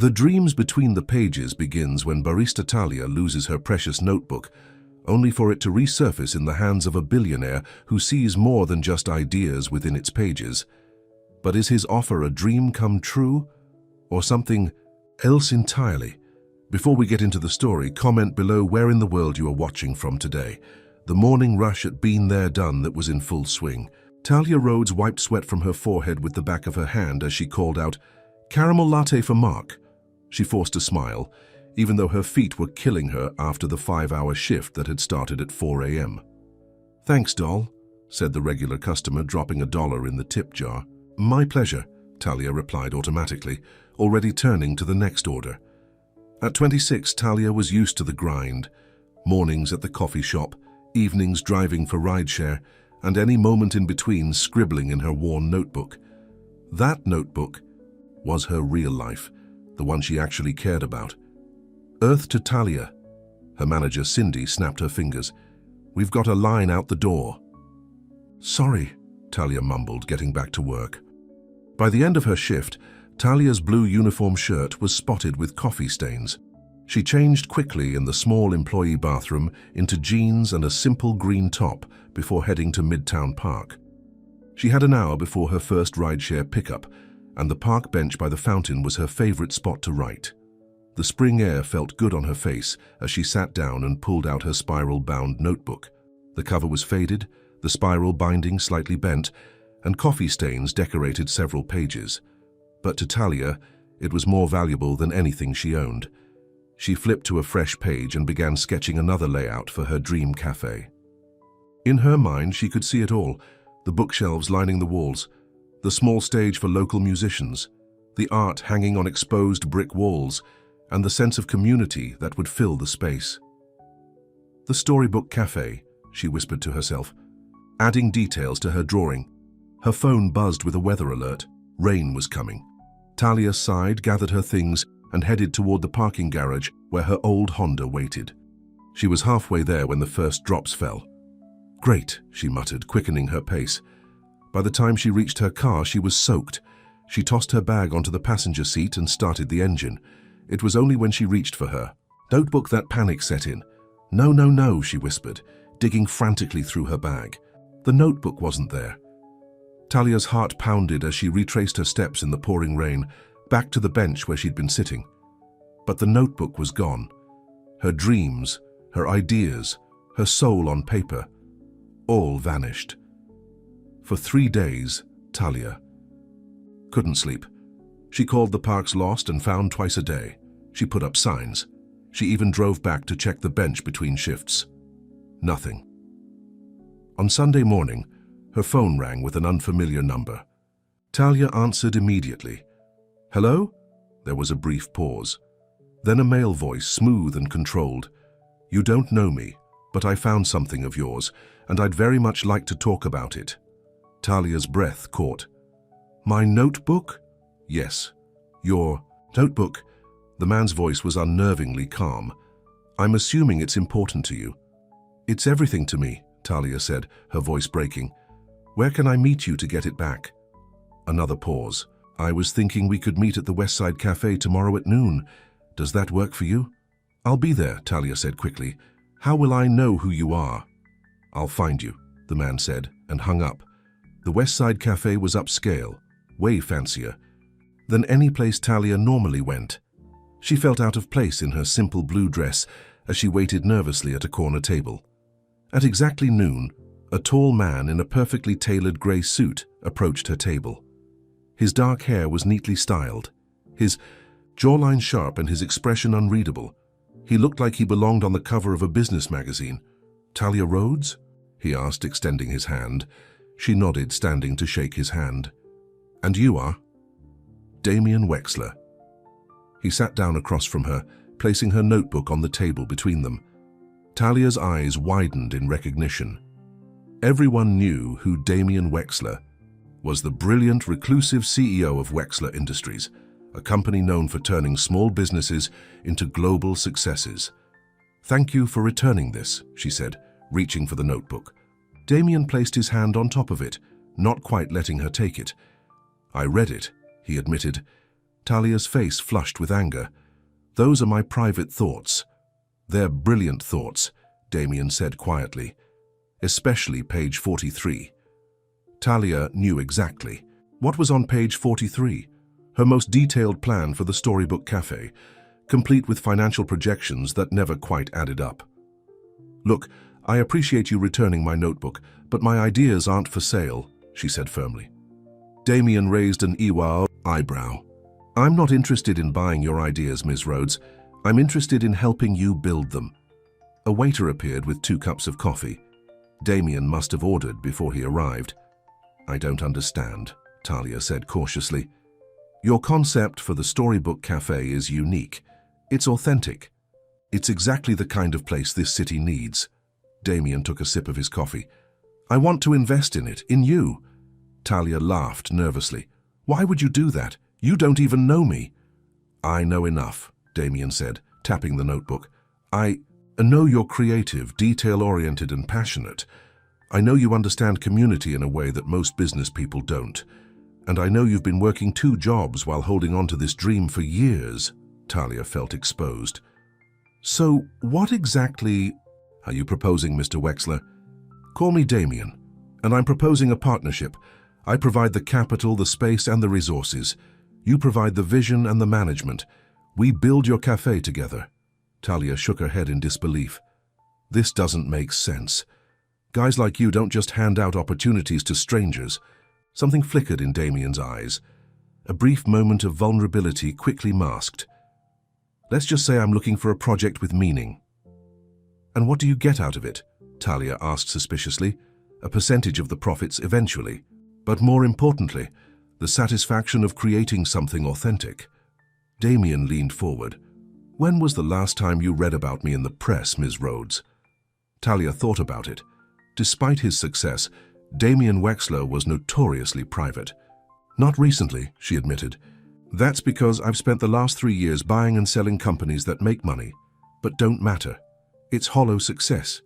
The dreams between the pages begins when barista Talia loses her precious notebook, only for it to resurface in the hands of a billionaire who sees more than just ideas within its pages. But is his offer a dream come true, or something else entirely? Before we get into the story, comment below where in the world you are watching from today. The morning rush at Been There Done that was in full swing. Talia Rhodes wiped sweat from her forehead with the back of her hand as she called out, "Caramel latte for Mark." She forced a smile, even though her feet were killing her after the 5-hour shift that had started at 4 a.m. "Thanks, doll," said the regular customer, dropping $1 in the tip jar. "My pleasure," Talia replied automatically, already turning to the next order. At 26, Talia was used to the grind. Mornings at the coffee shop, evenings driving for rideshare, and any moment in between scribbling in her worn notebook. That notebook was her real life, the one she actually cared about. "Earth to Talia." Her manager, Cindy, snapped her fingers. "We've got a line out the door." "Sorry," Talia mumbled, getting back to work. By the end of her shift, Talia's blue uniform shirt was spotted with coffee stains. She changed quickly in the small employee bathroom into jeans and a simple green top before heading to Midtown Park. She had an hour before her first rideshare pickup, and the park bench by the fountain was her favorite spot to write. The spring air felt good on her face as she sat down and pulled out her spiral-bound notebook. The cover was faded, the spiral binding slightly bent, and coffee stains decorated several pages. But to Talia, it was more valuable than anything she owned. She flipped to a fresh page and began sketching another layout for her dream cafe. In her mind, she could see it all: the bookshelves lining the walls, the small stage for local musicians, the art hanging on exposed brick walls, and the sense of community that would fill the space. "The Storybook Cafe," she whispered to herself, adding details to her drawing. Her phone buzzed with a weather alert. Rain was coming. Talia sighed, gathered her things, and headed toward the parking garage where her old Honda waited. She was halfway there when the first drops fell. "Great," she muttered, quickening her pace. By the time she reached her car, she was soaked. She tossed her bag onto the passenger seat and started the engine. It was only when she reached for her notebook that panic set in. "No, no, no," she whispered, digging frantically through her bag. The notebook wasn't there. Talia's heart pounded as she retraced her steps in the pouring rain, back to the bench where she'd been sitting. But the notebook was gone. Her dreams, her ideas, her soul on paper, all vanished. For 3 days, Talia couldn't sleep. She called the parks lost and found twice a day. She put up signs. She even drove back to check the bench between shifts. Nothing. On Sunday morning, her phone rang with an unfamiliar number. Talia answered immediately. "Hello?" There was a brief pause. Then a male voice, smooth and controlled. "You don't know me, but I found something of yours, and I'd very much like to talk about it." Talia's breath caught. "My notebook?" "Yes. Your notebook." The man's voice was unnervingly calm. "I'm assuming it's important to you." "It's everything to me," Talia said, her voice breaking. "Where can I meet you to get it back?" Another pause. "I was thinking we could meet at the Westside Cafe tomorrow at noon. Does that work for you?" "I'll be there," Talia said quickly. "How will I know who you are?" "I'll find you," the man said, and hung up. The Westside Cafe was upscale, way fancier than any place Talia normally went. She felt out of place in her simple blue dress as she waited nervously at a corner table. At exactly noon, a tall man in a perfectly tailored grey suit approached her table. His dark hair was neatly styled, his jawline sharp and his expression unreadable. He looked like he belonged on the cover of a business magazine. "Talia Rhodes?" he asked, extending his hand. She nodded, standing to shake his hand. "And you are?" "Damien Wexler." He sat down across from her, placing her notebook on the table between them. Talia's eyes widened in recognition. Everyone knew who Damien Wexler was: the brilliant, reclusive CEO of Wexler Industries, a company known for turning small businesses into global successes. "Thank you for returning this," she said, reaching for the notebook. Damien placed his hand on top of it, not quite letting her take it. "I read it," he admitted. Talia's face flushed with anger. "Those are my private thoughts." "They're brilliant thoughts," Damien said quietly. "Especially page 43. Talia knew exactly. What was on page 43? Her most detailed plan for the Storybook Cafe, complete with financial projections that never quite added up. "Look, I appreciate you returning my notebook, but my ideas aren't for sale," she said firmly. Damien raised an eyebrow. "I'm not interested in buying your ideas, Ms. Rhodes. I'm interested in helping you build them." A waiter appeared with 2 cups of coffee. Damien must have ordered before he arrived. "I don't understand," Talia said cautiously. "Your concept for the Storybook Cafe is unique. It's authentic. It's exactly the kind of place this city needs." Damien took a sip of his coffee. "I want to invest in it, in you." Talia laughed nervously. "Why would you do that? You don't even know me." "I know enough," Damien said, tapping the notebook. I know you're creative, detail-oriented and passionate. I know you understand community in a way that most business people don't. And I know you've been working 2 jobs while holding on to this dream for years." Talia felt exposed. "So what exactly are you proposing, Mr. Wexler?" "Call me Damien, and I'm proposing a partnership. I provide the capital, the space and the resources. You provide the vision and the management. We build your cafe together." Talia shook her head in disbelief. "This doesn't make sense. Guys like you don't just hand out opportunities to strangers." Something flickered in Damien's eyes. A brief moment of vulnerability quickly masked. "Let's just say I'm looking for a project with meaning." "And what do you get out of it?" Talia asked suspiciously. "A percentage of the profits eventually. But more importantly, the satisfaction of creating something authentic." Damien leaned forward. "When was the last time you read about me in the press, Ms. Rhodes?" Talia thought about it. Despite his success, Damien Wexler was notoriously private. "Not recently," she admitted. "That's because I've spent the last 3 years buying and selling companies that make money, but don't matter. It's hollow success."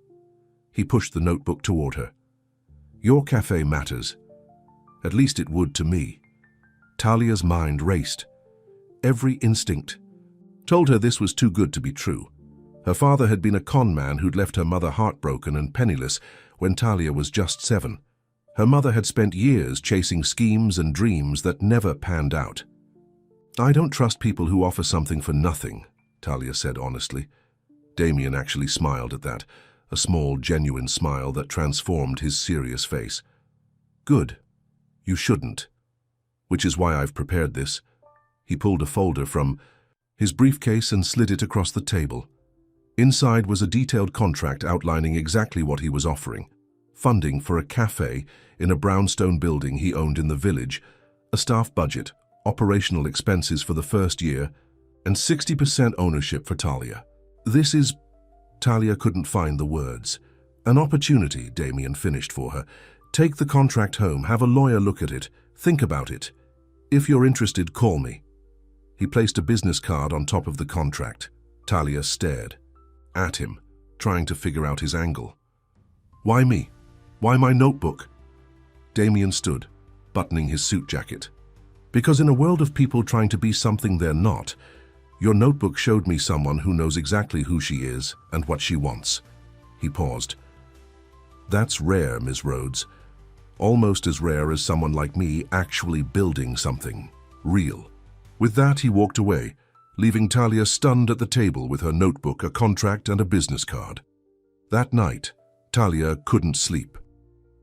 He pushed the notebook toward her. "Your cafe matters. At least it would to me." Talia's mind raced. Every instinct told her this was too good to be true. Her father had been a con man who'd left her mother heartbroken and penniless when Talia was just 7. Her mother had spent years chasing schemes and dreams that never panned out. "I don't trust people who offer something for nothing," Talia said honestly. Damien actually smiled at that, a small, genuine smile that transformed his serious face. "Good. You shouldn't. Which is why I've prepared this." He pulled a folder from his briefcase and slid it across the table. Inside was a detailed contract outlining exactly what he was offering. Funding for a cafe in a brownstone building he owned in the village, a staff budget, operational expenses for the first year, and 60% ownership for Talia. "This is..." Talia couldn't find the words. "An opportunity," Damien finished for her. "Take the contract home, have a lawyer look at it, think about it. If you're interested, call me." He placed a business card on top of the contract. Talia stared at him, trying to figure out his angle. "Why me? Why my notebook?" Damien stood, buttoning his suit jacket. "Because in a world of people trying to be something they're not, your notebook showed me someone who knows exactly who she is and what she wants." He paused. "That's rare, Ms. Rhodes. Almost as rare as someone like me actually building something real." With that, he walked away, leaving Talia stunned at the table with her notebook, a contract, and a business card. That night, Talia couldn't sleep.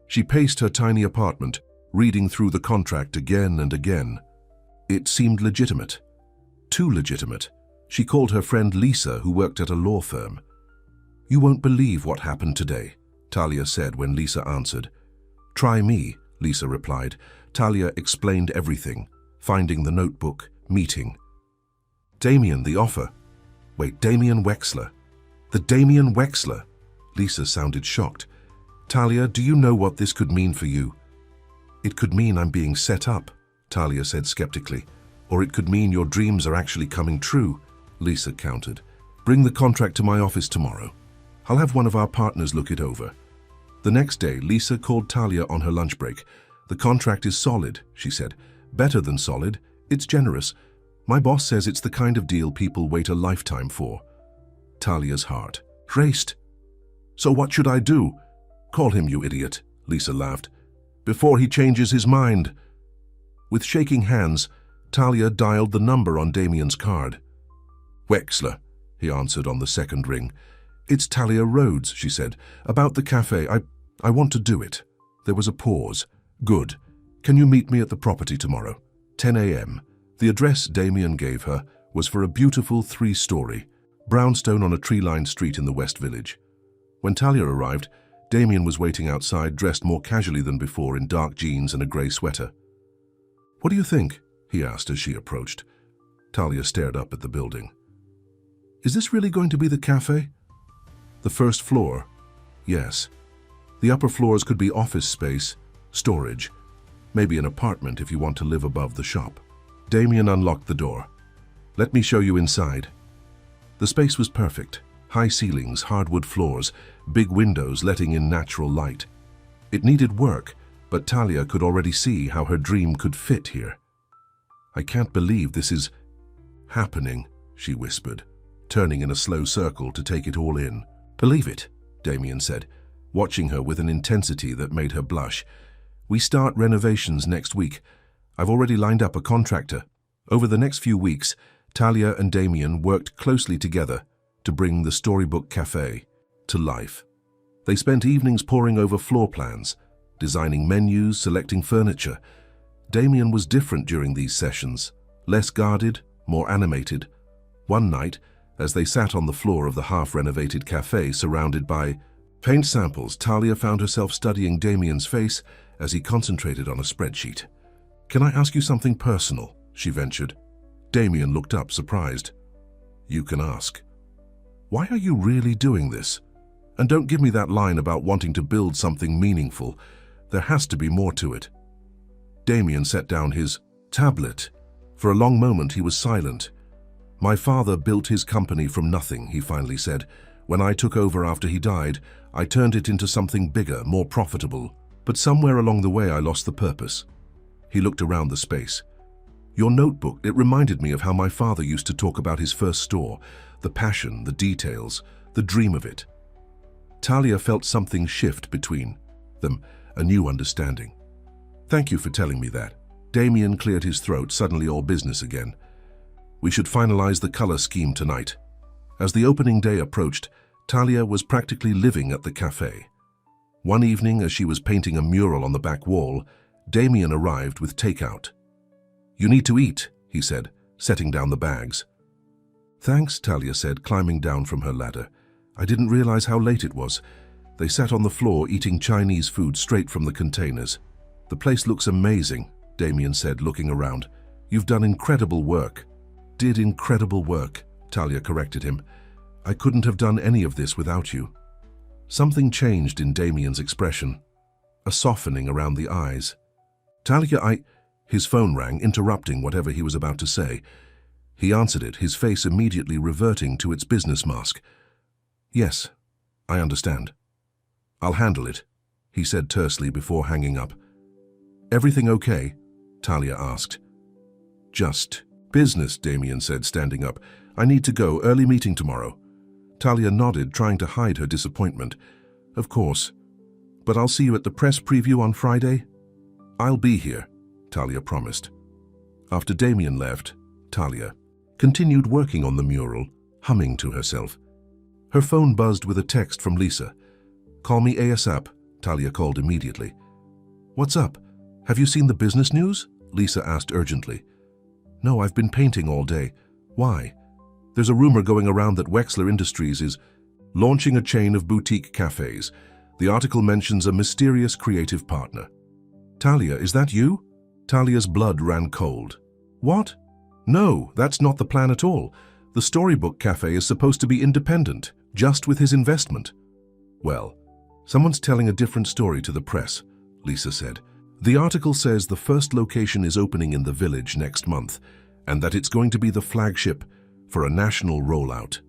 She paced her tiny apartment, reading through the contract again and again. It seemed legitimate. Too legitimate. She called her friend Lisa, who worked at a law firm. "You won't believe what happened today," Talia said when Lisa answered. "Try me," Lisa replied. Talia explained everything, finding the notebook, meeting. "Damien, the offer." "Wait, Damien Wexler." "The Damien Wexler?" Lisa sounded shocked. "Talia, do you know what this could mean for you?" "It could mean I'm being set up," Talia said skeptically. "Or it could mean your dreams are actually coming true," Lisa countered. "Bring the contract to my office tomorrow. I'll have one of our partners look it over." The next day, Lisa called Talia on her lunch break. "The contract is solid," she said. "Better than solid. It's generous. My boss says it's the kind of deal people wait a lifetime for. Talia's heart raced. So what should I do? Call him, you idiot, Lisa laughed. Before he changes his mind. With shaking hands, Talia dialed the number on Damien's card. Wexler, he answered on the second ring. It's Talia Rhodes, she said. About the cafe, I want to do it. There was a pause. Good. Can you meet me at the property tomorrow? 10 a.m. The address Damien gave her was for a beautiful 3-story, brownstone on a tree-lined street in the West Village. When Talia arrived, Damien was waiting outside, dressed more casually than before in dark jeans and a grey sweater. What do you think? He asked as she approached. Talia stared up at the building. Is this really going to be the cafe? The first floor? Yes. The upper floors could be office space, storage, maybe an apartment if you want to live above the shop. Damien unlocked the door. Let me show you inside. The space was perfect. High ceilings, hardwood floors, big windows letting in natural light. It needed work, but Talia could already see how her dream could fit here. I can't believe this is happening, she whispered, turning in a slow circle to take it all in. Believe it, Damien said, watching her with an intensity that made her blush. We start renovations next week. I've already lined up a contractor. Over the next few weeks, Talia and Damien worked closely together to bring the Storybook Cafe to life. They spent evenings poring over floor plans, designing menus, selecting furniture. Damien was different during these sessions, less guarded, more animated. One night, as they sat on the floor of the half-renovated cafe surrounded by paint samples, Talia found herself studying Damien's face as he concentrated on a spreadsheet. Can I ask you something personal? She ventured. Damien looked up, surprised. You can ask. Why are you really doing this? And don't give me that line about wanting to build something meaningful. There has to be more to it. Damien set down his tablet. For a long moment he was silent. My father built his company from nothing, he finally said. When I took over after he died, I turned it into something bigger, more profitable. But somewhere along the way I lost the purpose. He looked around the space. Your notebook, it reminded me of how my father used to talk about his first store, the passion, the details, the dream of it. Talia felt something shift between them, a new understanding. Thank you for telling me that. Damien cleared his throat, suddenly all business again. We should finalize the color scheme tonight. As the opening day approached, Talia was practically living at the cafe. One evening, as she was painting a mural on the back wall, Damien arrived with takeout. You need to eat, he said, setting down the bags. Thanks, Talia said, climbing down from her ladder. I didn't realize how late it was. They sat on the floor eating Chinese food straight from the containers. The place looks amazing, Damien said, looking around. You've done incredible work. Did incredible work, Talia corrected him. I couldn't have done any of this without you. Something changed in Damien's expression, a softening around the eyes. Talia, His phone rang, interrupting whatever he was about to say. He answered it, his face immediately reverting to its business mask. Yes, I understand. I'll handle it, he said tersely before hanging up. Everything okay? Talia asked. Just business, Damien said, standing up. I need to go, early meeting tomorrow. Talia nodded, trying to hide her disappointment. Of course. But I'll see you at the press preview on Friday? I'll be here, Talia promised. After Damien left, Talia continued working on the mural, humming to herself. Her phone buzzed with a text from Lisa. Call me ASAP, Talia called immediately. What's up? Have you seen the business news? Lisa asked urgently. No, I've been painting all day. Why? There's a rumor going around that Wexler Industries is launching a chain of boutique cafes. The article mentions a mysterious creative partner. Talia, is that you? Talia's blood ran cold. What? No, that's not the plan at all. The Storybook Cafe is supposed to be independent, just with his investment. Well, someone's telling a different story to the press, Lisa said. The article says the first location is opening in the village next month, and that it's going to be the flagship for a national rollout.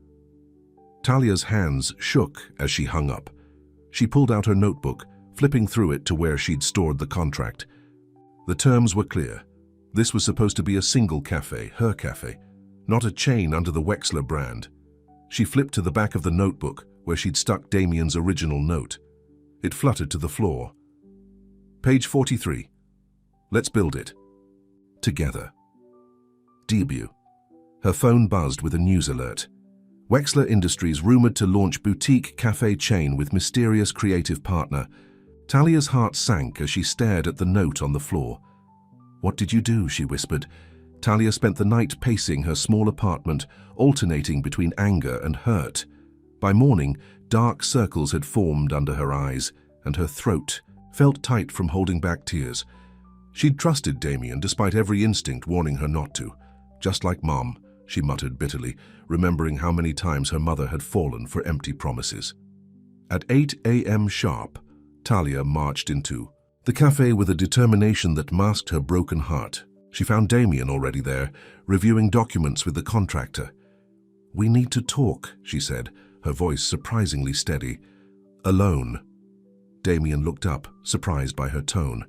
Talia's hands shook as she hung up. She pulled out her notebook, flipping through it to where she'd stored the contract. The terms were clear. This was supposed to be a single cafe, her cafe, not a chain under the Wexler brand. She flipped to the back of the notebook where she'd stuck Damien's original note. It fluttered to the floor. Page 43. Let's build it. Together. Debut. Her phone buzzed with a news alert. Wexler Industries rumored to launch boutique cafe chain with mysterious creative partner. Talia's heart sank as she stared at the note on the floor. "What did you do?" she whispered. Talia spent the night pacing her small apartment, alternating between anger and hurt. By morning, dark circles had formed under her eyes, and her throat felt tight from holding back tears. She'd trusted Damien despite every instinct warning her not to. "Just like Mom," she muttered bitterly, remembering how many times her mother had fallen for empty promises. At 8 a.m. sharp, Talia marched into the cafe with a determination that masked her broken heart. She found Damien already there, reviewing documents with the contractor. "We need to talk," she said, her voice surprisingly steady. "Alone." Damien looked up, surprised by her tone.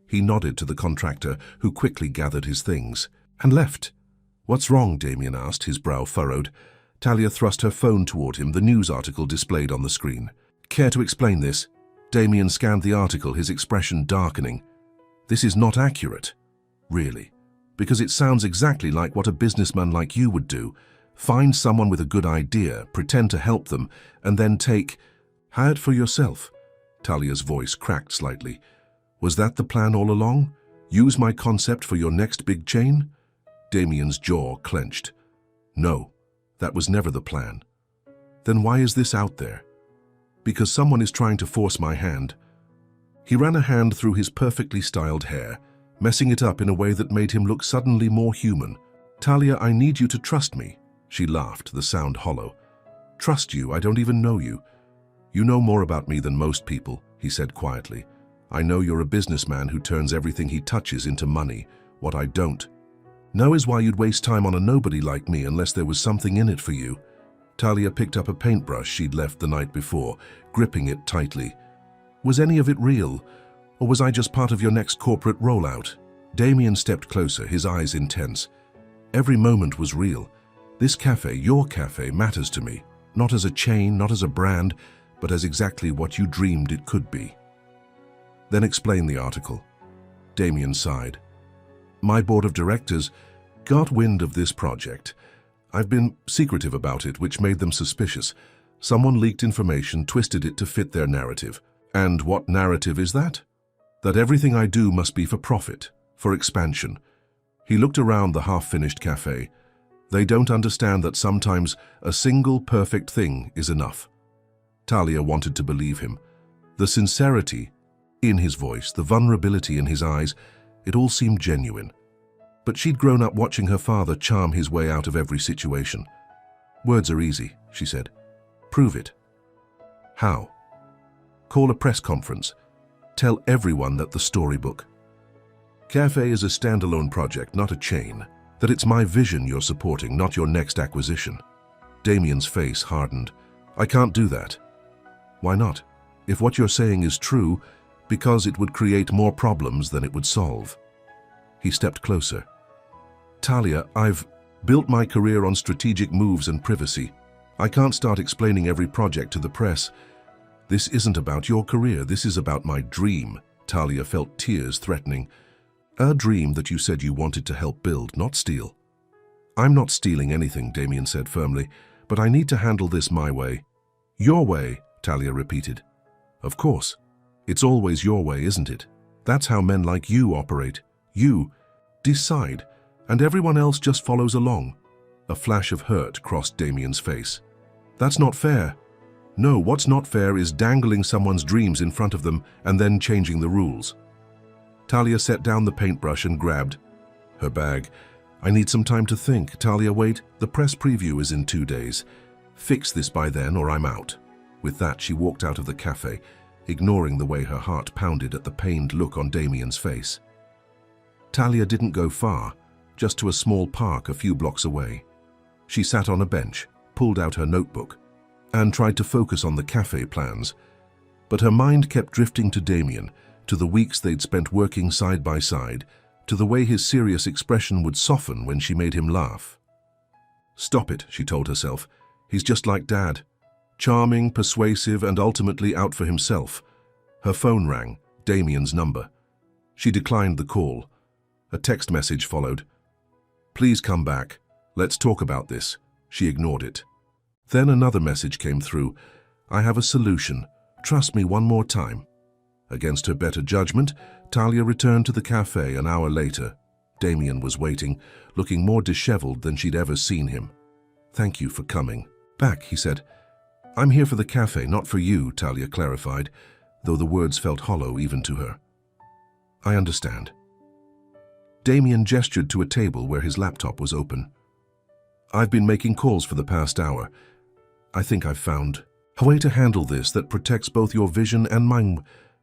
He nodded to the contractor, who quickly gathered his things and left. "What's wrong?" Damien asked, his brow furrowed. Talia thrust her phone toward him, the news article displayed on the screen. "Care to explain this?" Damien scanned the article, his expression darkening. "This is not accurate." "Really? Because it sounds exactly like what a businessman like you would do. Find someone with a good idea, pretend to help them, and then hire it for yourself." Talia's voice cracked slightly. "Was that the plan all along? Use my concept for your next big chain?" Damien's jaw clenched. "No, that was never the plan." "Then why is this out there?" "Because someone is trying to force my hand." He ran a hand through his perfectly styled hair, messing it up in a way that made him look suddenly more human. "Talia, I need you to trust me." She laughed, the sound hollow. "Trust you? I don't even know you." "You know more about me than most people," he said quietly. "I know you're a businessman who turns everything he touches into money. What I don't know is why you'd waste time on a nobody like me unless there was something in it for you." Talia picked up a paintbrush she'd left the night before, gripping it tightly. "Was any of it real? Or was I just part of your next corporate rollout?" Damien stepped closer, his eyes intense. "Every moment was real. This cafe, your cafe, matters to me. Not as a chain, not as a brand, but as exactly what you dreamed it could be." "Then explain the article." Damien sighed. "My board of directors got wind of this project. I've been secretive about it, which made them suspicious. Someone leaked information, twisted it to fit their narrative. And what narrative is that? That everything I do must be for profit, for expansion." He looked around the half-finished cafe. "They don't understand that sometimes a single perfect thing is enough." Talia wanted to believe him. The sincerity in his voice, the vulnerability in his eyes, it all seemed genuine. But she'd grown up watching her father charm his way out of every situation. "Words are easy," she said. "Prove it." "How?" "Call a press conference. Tell everyone that the storybook cafe is a standalone project, not a chain. That it's my vision you're supporting, not your next acquisition." Damien's face hardened. "I can't do that." "Why not? If what you're saying is true, because it would create more problems than it would solve." He stepped closer. "Talia, I've built my career on strategic moves and privacy. I can't start explaining every project to the press. This isn't about your career, this is about my dream." Talia felt tears threatening. "A dream that you said you wanted to help build, not steal." "I'm not stealing anything," Damien said firmly, "but I need to handle this my way." "Your way," Talia repeated. "Of course. It's always your way, isn't it? That's how men like you operate. You decide, and everyone else just follows along." A flash of hurt crossed Damien's face. "That's not fair." "No, what's not fair is dangling someone's dreams in front of them and then changing the rules." Talia set down the paintbrush and grabbed her bag. "I need some time to think." "Talia, wait. The press preview is in 2 days. Fix this by then or I'm out." With that, she walked out of the cafe, ignoring the way her heart pounded at the pained look on Damien's face. Talia didn't go far, just to a small park a few blocks away. She sat on a bench, pulled out her notebook, and tried to focus on the cafe plans. But her mind kept drifting to Damien, to the weeks they'd spent working side by side, to the way his serious expression would soften when she made him laugh. "Stop it," she told herself. "He's just like Dad. Charming, persuasive, and ultimately out for himself." Her phone rang, Damien's number. She declined the call. A text message followed. "Please come back. Let's talk about this." She ignored it. Then another message came through. "I have a solution. Trust me one more time." Against her better judgment, Talia returned to the cafe an hour later. Damien was waiting, looking more disheveled than she'd ever seen him. "Thank you for coming back," he said. "I'm here for the cafe, not for you," Talia clarified, though the words felt hollow even to her. "I understand." Damien gestured to a table where his laptop was open. "I've been making calls for the past hour. I think I've found a way to handle this that protects both your vision and my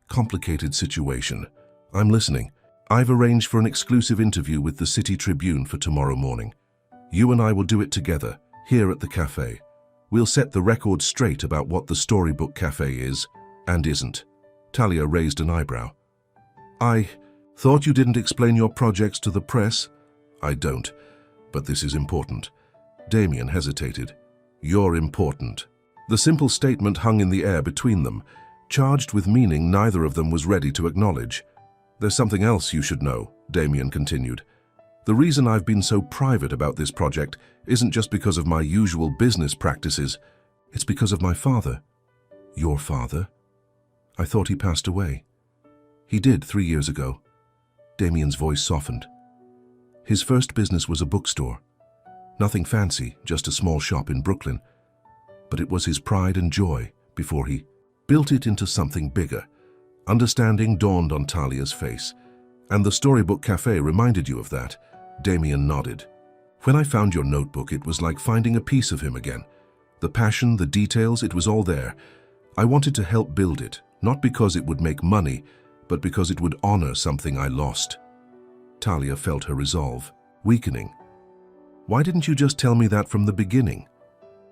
complicated situation. I'm listening. I've arranged for an exclusive interview with the City Tribune for tomorrow morning. You and I will do it together, here at the cafe. We'll set the record straight about what the Storybook Cafe is and isn't." Talia raised an eyebrow. "I thought you didn't explain your projects to the press." "I don't, but this is important." Damien hesitated. "You're important." The simple statement hung in the air between them, charged with meaning neither of them was ready to acknowledge. "There's something else you should know," Damien continued. "The reason I've been so private about this project isn't just because of my usual business practices. It's because of my father." "Your father? I thought he passed away." "He did 3 years ago." Damien's voice softened. "His first business was a bookstore. Nothing fancy, just a small shop in Brooklyn. But it was his pride and joy before he built it into something bigger." Understanding dawned on Talia's face. "And the Storybook Cafe reminded you of that?" Damien nodded. "When I found your notebook, it was like finding a piece of him again. The passion, the details, it was all there. I wanted to help build it, not because it would make money, but because it would honor something I lost." Talia felt her resolve weakening. "Why didn't you just tell me that from the beginning?"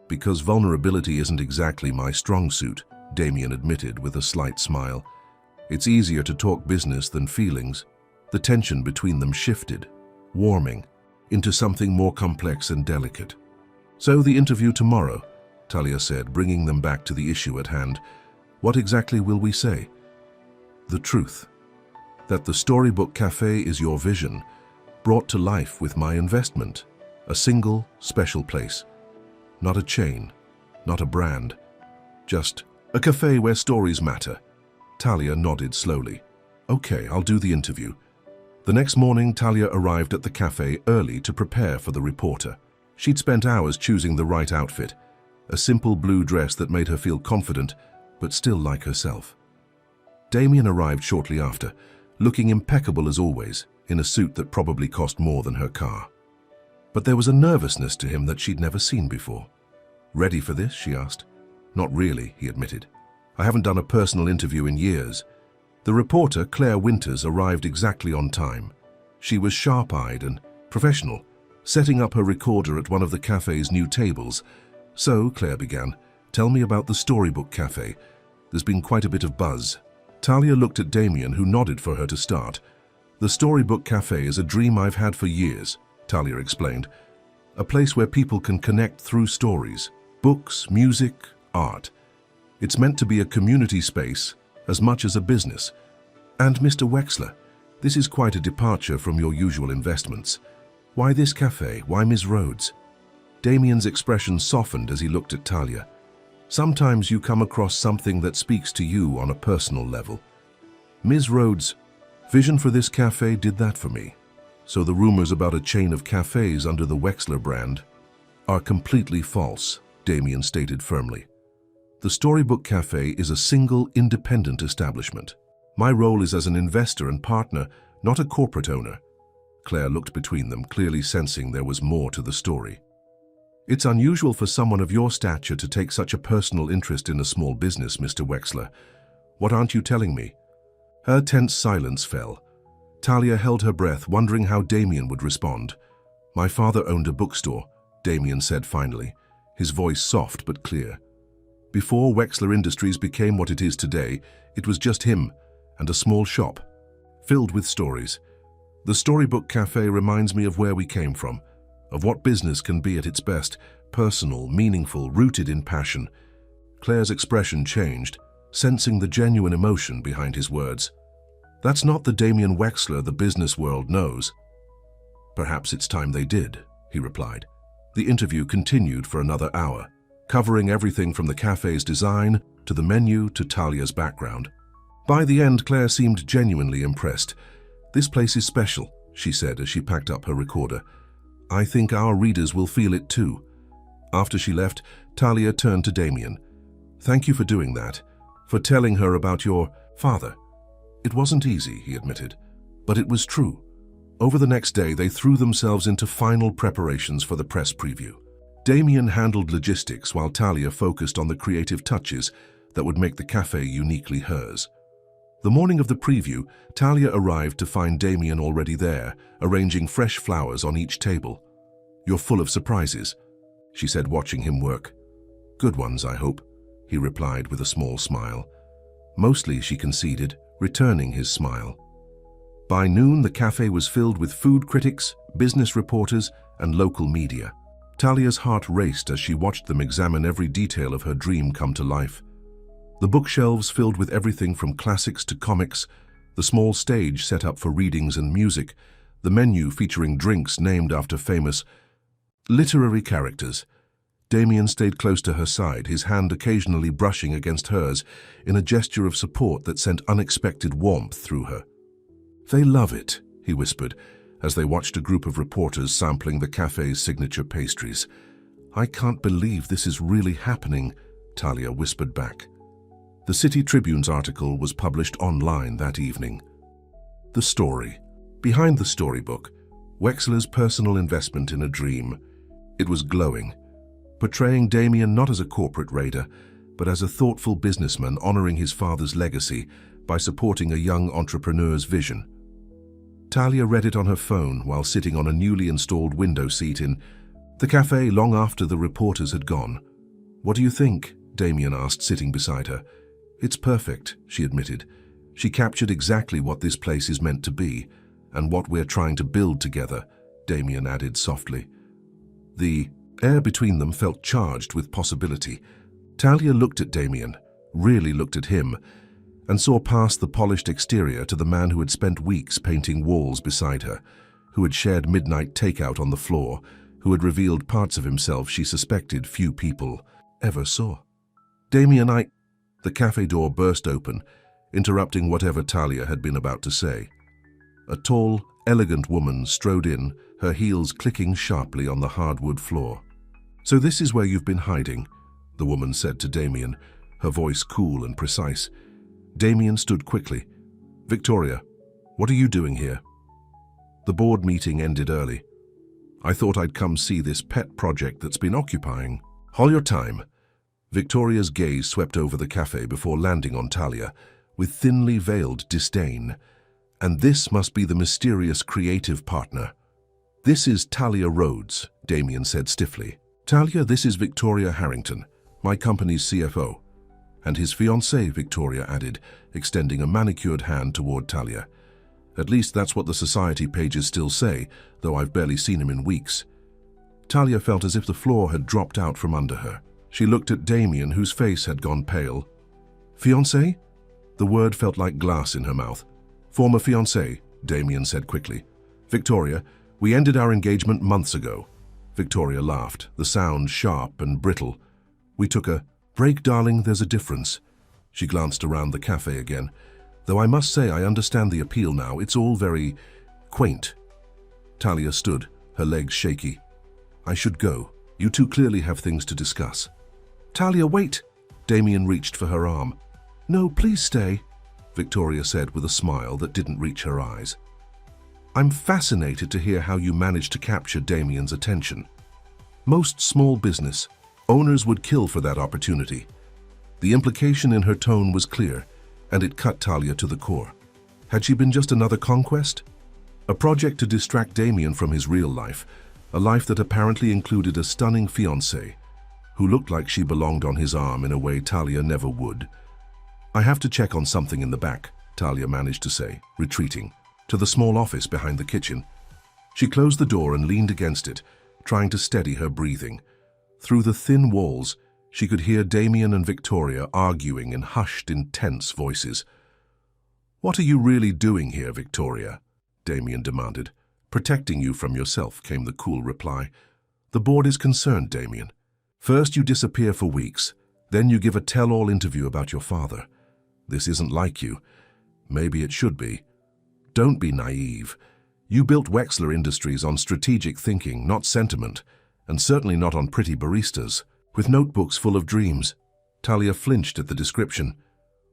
"Because vulnerability isn't exactly my strong suit," Damien admitted with a slight smile. "It's easier to talk business than feelings." The tension between them shifted, warming, into something more complex and delicate. "So the interview tomorrow," Talia said, bringing them back to the issue at hand. "What exactly will we say?" "The truth. That the Storybook Cafe is your vision, brought to life with my investment. A single, special place. Not a chain, not a brand. Just a cafe where stories matter." Talia nodded slowly. "Okay, I'll do the interview." The next morning, Talia arrived at the cafe early to prepare for the reporter. She'd spent hours choosing the right outfit, a simple blue dress that made her feel confident, but still like herself. Damien arrived shortly after, looking impeccable as always, in a suit that probably cost more than her car. But there was a nervousness to him that she'd never seen before. "Ready for this?" she asked. "Not really," he admitted. "I haven't done a personal interview in years." The reporter, Claire Winters, arrived exactly on time. She was sharp-eyed and professional, setting up her recorder at one of the cafe's new tables. "So," Claire began, "tell me about the Storybook Cafe. There's been quite a bit of buzz." Talia looked at Damien, who nodded for her to start. "The Storybook Cafe is a dream I've had for years," Talia explained. "A place where people can connect through stories, books, music, art. It's meant to be a community space as much as a business. And Mr. Wexler, this is quite a departure from your usual investments. Why this cafe? Why Ms. Rhodes?" Damien's expression softened as he looked at Talia. "Sometimes you come across something that speaks to you on a personal level. Ms. Rhodes' vision for this cafe did that for me. So the rumors about a chain of cafes under the Wexler brand are completely false," Damien stated firmly. "The Storybook Cafe is a single, independent establishment. My role is as an investor and partner, not a corporate owner." Claire looked between them, clearly sensing there was more to the story. "It's unusual for someone of your stature to take such a personal interest in a small business, Mr. Wexler. What aren't you telling me?" Her tense silence fell. Talia held her breath, wondering how Damien would respond. "My father owned a bookstore," Damien said finally, his voice soft but clear. "Before Wexler Industries became what it is today, it was just him and a small shop, filled with stories. The Storybook Cafe reminds me of where we came from, of what business can be at its best, personal, meaningful, rooted in passion. Claire's expression changed, sensing the genuine emotion behind his words. That's not the Damien Wexler the business world knows. Perhaps it's time they did, he replied. The interview continued for another hour, covering everything from the cafe's design to the menu to Talia's background. By the end, Claire seemed genuinely impressed. "This place is special," she said as she packed up her recorder. "I think our readers will feel it too." After she left, Talia turned to Damien. "Thank you for doing that, for telling her about your father." "It wasn't easy," he admitted, "but it was true." Over the next day, they threw themselves into final preparations for the press preview. Damien handled logistics while Talia focused on the creative touches that would make the cafe uniquely hers. The morning of the preview, Talia arrived to find Damien already there, arranging fresh flowers on each table. "You're full of surprises," she said, watching him work. "Good ones, I hope," he replied with a small smile. "Mostly," she conceded, returning his smile. By noon, the cafe was filled with food critics, business reporters, and local media. Talia's heart raced as she watched them examine every detail of her dream come to life. The bookshelves filled with everything from classics to comics, the small stage set up for readings and music, the menu featuring drinks named after famous literary characters. Damien stayed close to her side, his hand occasionally brushing against hers in a gesture of support that sent unexpected warmth through her. "They love it," he whispered, as they watched a group of reporters sampling the cafe's signature pastries. "I can't believe this is really happening," Talia whispered back. The City Tribune's article was published online that evening. The story. Behind the storybook, Wexler's personal investment in a dream. It was glowing, portraying Damien not as a corporate raider, but as a thoughtful businessman honoring his father's legacy by supporting a young entrepreneur's vision. Talia read it on her phone while sitting on a newly installed window seat in the cafe long after the reporters had gone. "What do you think?" Damien asked, sitting beside her. "It's perfect," she admitted. "She captured exactly what this place is meant to be, and what we're trying to build together," Damien added softly. The air between them felt charged with possibility. Talia looked at Damien, really looked at him, and saw past the polished exterior to the man who had spent weeks painting walls beside her, who had shared midnight takeout on the floor, who had revealed parts of himself she suspected few people ever saw. "Damien, The cafe door burst open, interrupting whatever Talia had been about to say. A tall, elegant woman strode in, her heels clicking sharply on the hardwood floor. "So this is where you've been hiding," the woman said to Damien, her voice cool and precise. Damien stood quickly. "Victoria, what are you doing here?" The board meeting ended early. "I thought I'd come see this pet project that's been occupying." "Hold your time." Victoria's gaze swept over the cafe before landing on Talia, with thinly veiled disdain. "And this must be the mysterious creative partner." "This is Talia Rhodes," Damien said stiffly. "Talia, this is Victoria Harrington, my company's CFO." "And his fiancée," Victoria added, extending a manicured hand toward Talia. "At least that's what the society pages still say, though I've barely seen him in weeks." Talia felt as if the floor had dropped out from under her. She looked at Damien, whose face had gone pale. "Fiancé?" The word felt like glass in her mouth. "Former fiancé," Damien said quickly. "Victoria, we ended our engagement months ago." Victoria laughed, the sound sharp and brittle. "We took a break, darling, there's a difference." She glanced around the cafe again. "Though I must say I understand the appeal now. It's all very quaint." Talia stood, her legs shaky. "I should go. You two clearly have things to discuss." "Talia, wait!" Damien reached for her arm. "No, please stay," Victoria said with a smile that didn't reach her eyes. "I'm fascinated to hear how you managed to capture Damien's attention. Most small business owners would kill for that opportunity." The implication in her tone was clear, and it cut Talia to the core. Had she been just another conquest? A project to distract Damien from his real life, a life that apparently included a stunning fiancée, who looked like she belonged on his arm in a way Talia never would. "I have to check on something in the back," Talia managed to say, retreating. to the small office behind the kitchen. She closed the door and leaned against it, trying to steady her breathing. Through the thin walls, she could hear Damien and Victoria arguing in hushed, intense voices. "What are you really doing here, Victoria?" Damien demanded. "Protecting you from yourself," came the cool reply. "The board is concerned, Damien. First you disappear for weeks, then you give a tell-all interview about your father. This isn't like you. Maybe it should be. Don't be naive. You built Wexler Industries on strategic thinking, not sentiment, and certainly not on pretty baristas, with notebooks full of dreams." Talia flinched at the description.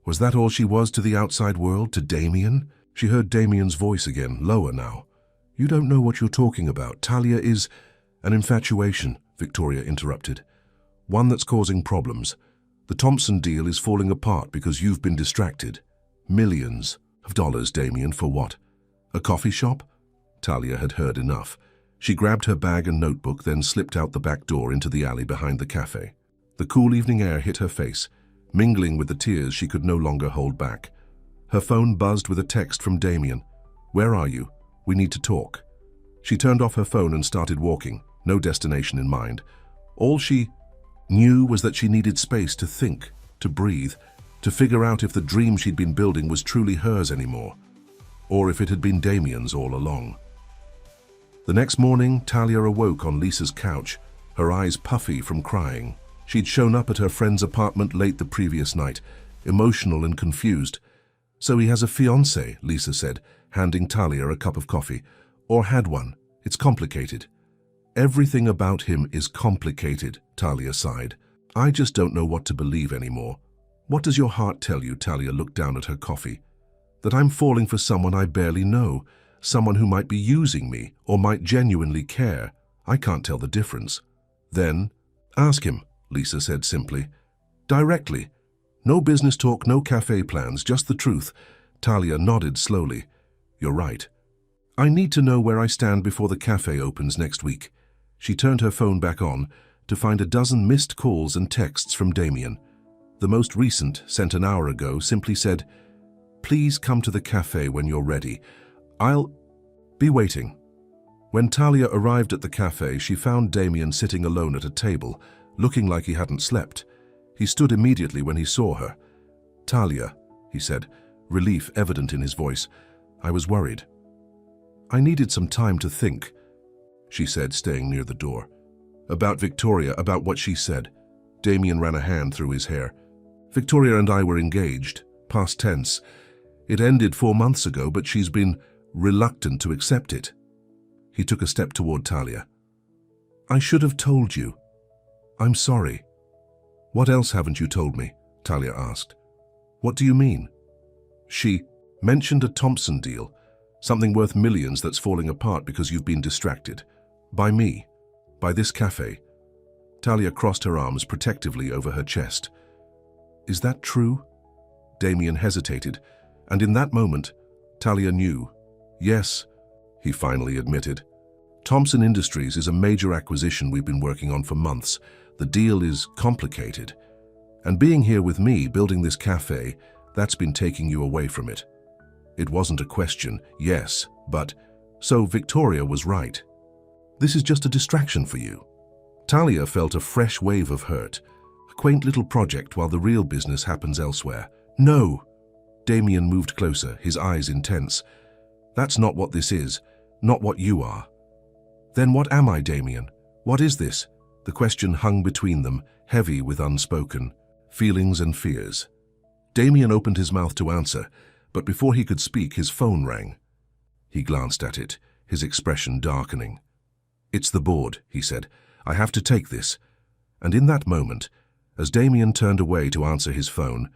Was that all she was to the outside world, to Damien? She heard Damien's voice again, lower now. "You don't know what you're talking about. Talia is an infatuation," Victoria interrupted. "One that's causing problems. The Thompson deal is falling apart because you've been distracted. Millions of dollars, Damien, for what? A coffee shop?" Talia had heard enough. She grabbed her bag and notebook, then slipped out the back door into the alley behind the cafe. The cool evening air hit her face, mingling with the tears she could no longer hold back. Her phone buzzed with a text from Damien. "Where are you? We need to talk." She turned off her phone and started walking, no destination in mind. All she knew was that she needed space to think, to breathe, to figure out if the dream she'd been building was truly hers anymore, or if it had been Damien's all along. The next morning, Talia awoke on Lisa's couch, her eyes puffy from crying. She'd shown up at her friend's apartment late the previous night, emotional and confused. "So he has a fiancée," Lisa said, handing Talia a cup of coffee. "Or had one. It's complicated." "Everything about him is complicated," Talia sighed. "I just don't know what to believe anymore." "What does your heart tell you?" Talia looked down at her coffee. "That I'm falling for someone I barely know, someone who might be using me or might genuinely care. I can't tell the difference." "Then, ask him," Lisa said simply. "Directly. No business talk, no cafe plans, just the truth." Talia nodded slowly. "You're right. I need to know where I stand before the cafe opens next week." She turned her phone back on to find a dozen missed calls and texts from Damien. The most recent, sent an hour ago, simply said, "Please come to the cafe when you're ready. I'll be waiting." When Talia arrived at the cafe, she found Damien sitting alone at a table, looking like he hadn't slept. He stood immediately when he saw her. "Talia," he said, relief evident in his voice. "I was worried." "I needed some time to think," she said, staying near the door. "About Victoria, about what she said." Damien ran a hand through his hair. "Victoria and I were engaged, past tense. It ended 4 months ago, but she's been reluctant to accept it." He took a step toward Talia. "I should have told you. I'm sorry." "What else haven't you told me?" Talia asked. "What do you mean?" She mentioned a Thompson deal, something worth millions that's falling apart because you've been distracted. By me. By this cafe. Talia crossed her arms protectively over her chest. "Is that true?" Damien hesitated, and in that moment, Talia knew. "Yes," he finally admitted. "Thompson Industries is a major acquisition we've been working on for months. The deal is complicated. And being here with me, building this cafe, that's been taking you away from it." It wasn't a question, yes, but so Victoria was right. "This is just a distraction for you." Talia felt a fresh wave of hurt, a quaint little project while the real business happens elsewhere. "No!" Damien moved closer, his eyes intense. "That's not what this is, not what you are." "Then what am I, Damien? What is this?" The question hung between them, heavy with unspoken feelings and fears. Damien opened his mouth to answer, but before he could speak, his phone rang. He glanced at it, his expression darkening. "It's the board," he said. "I have to take this." And in that moment, as Damien turned away to answer his phone,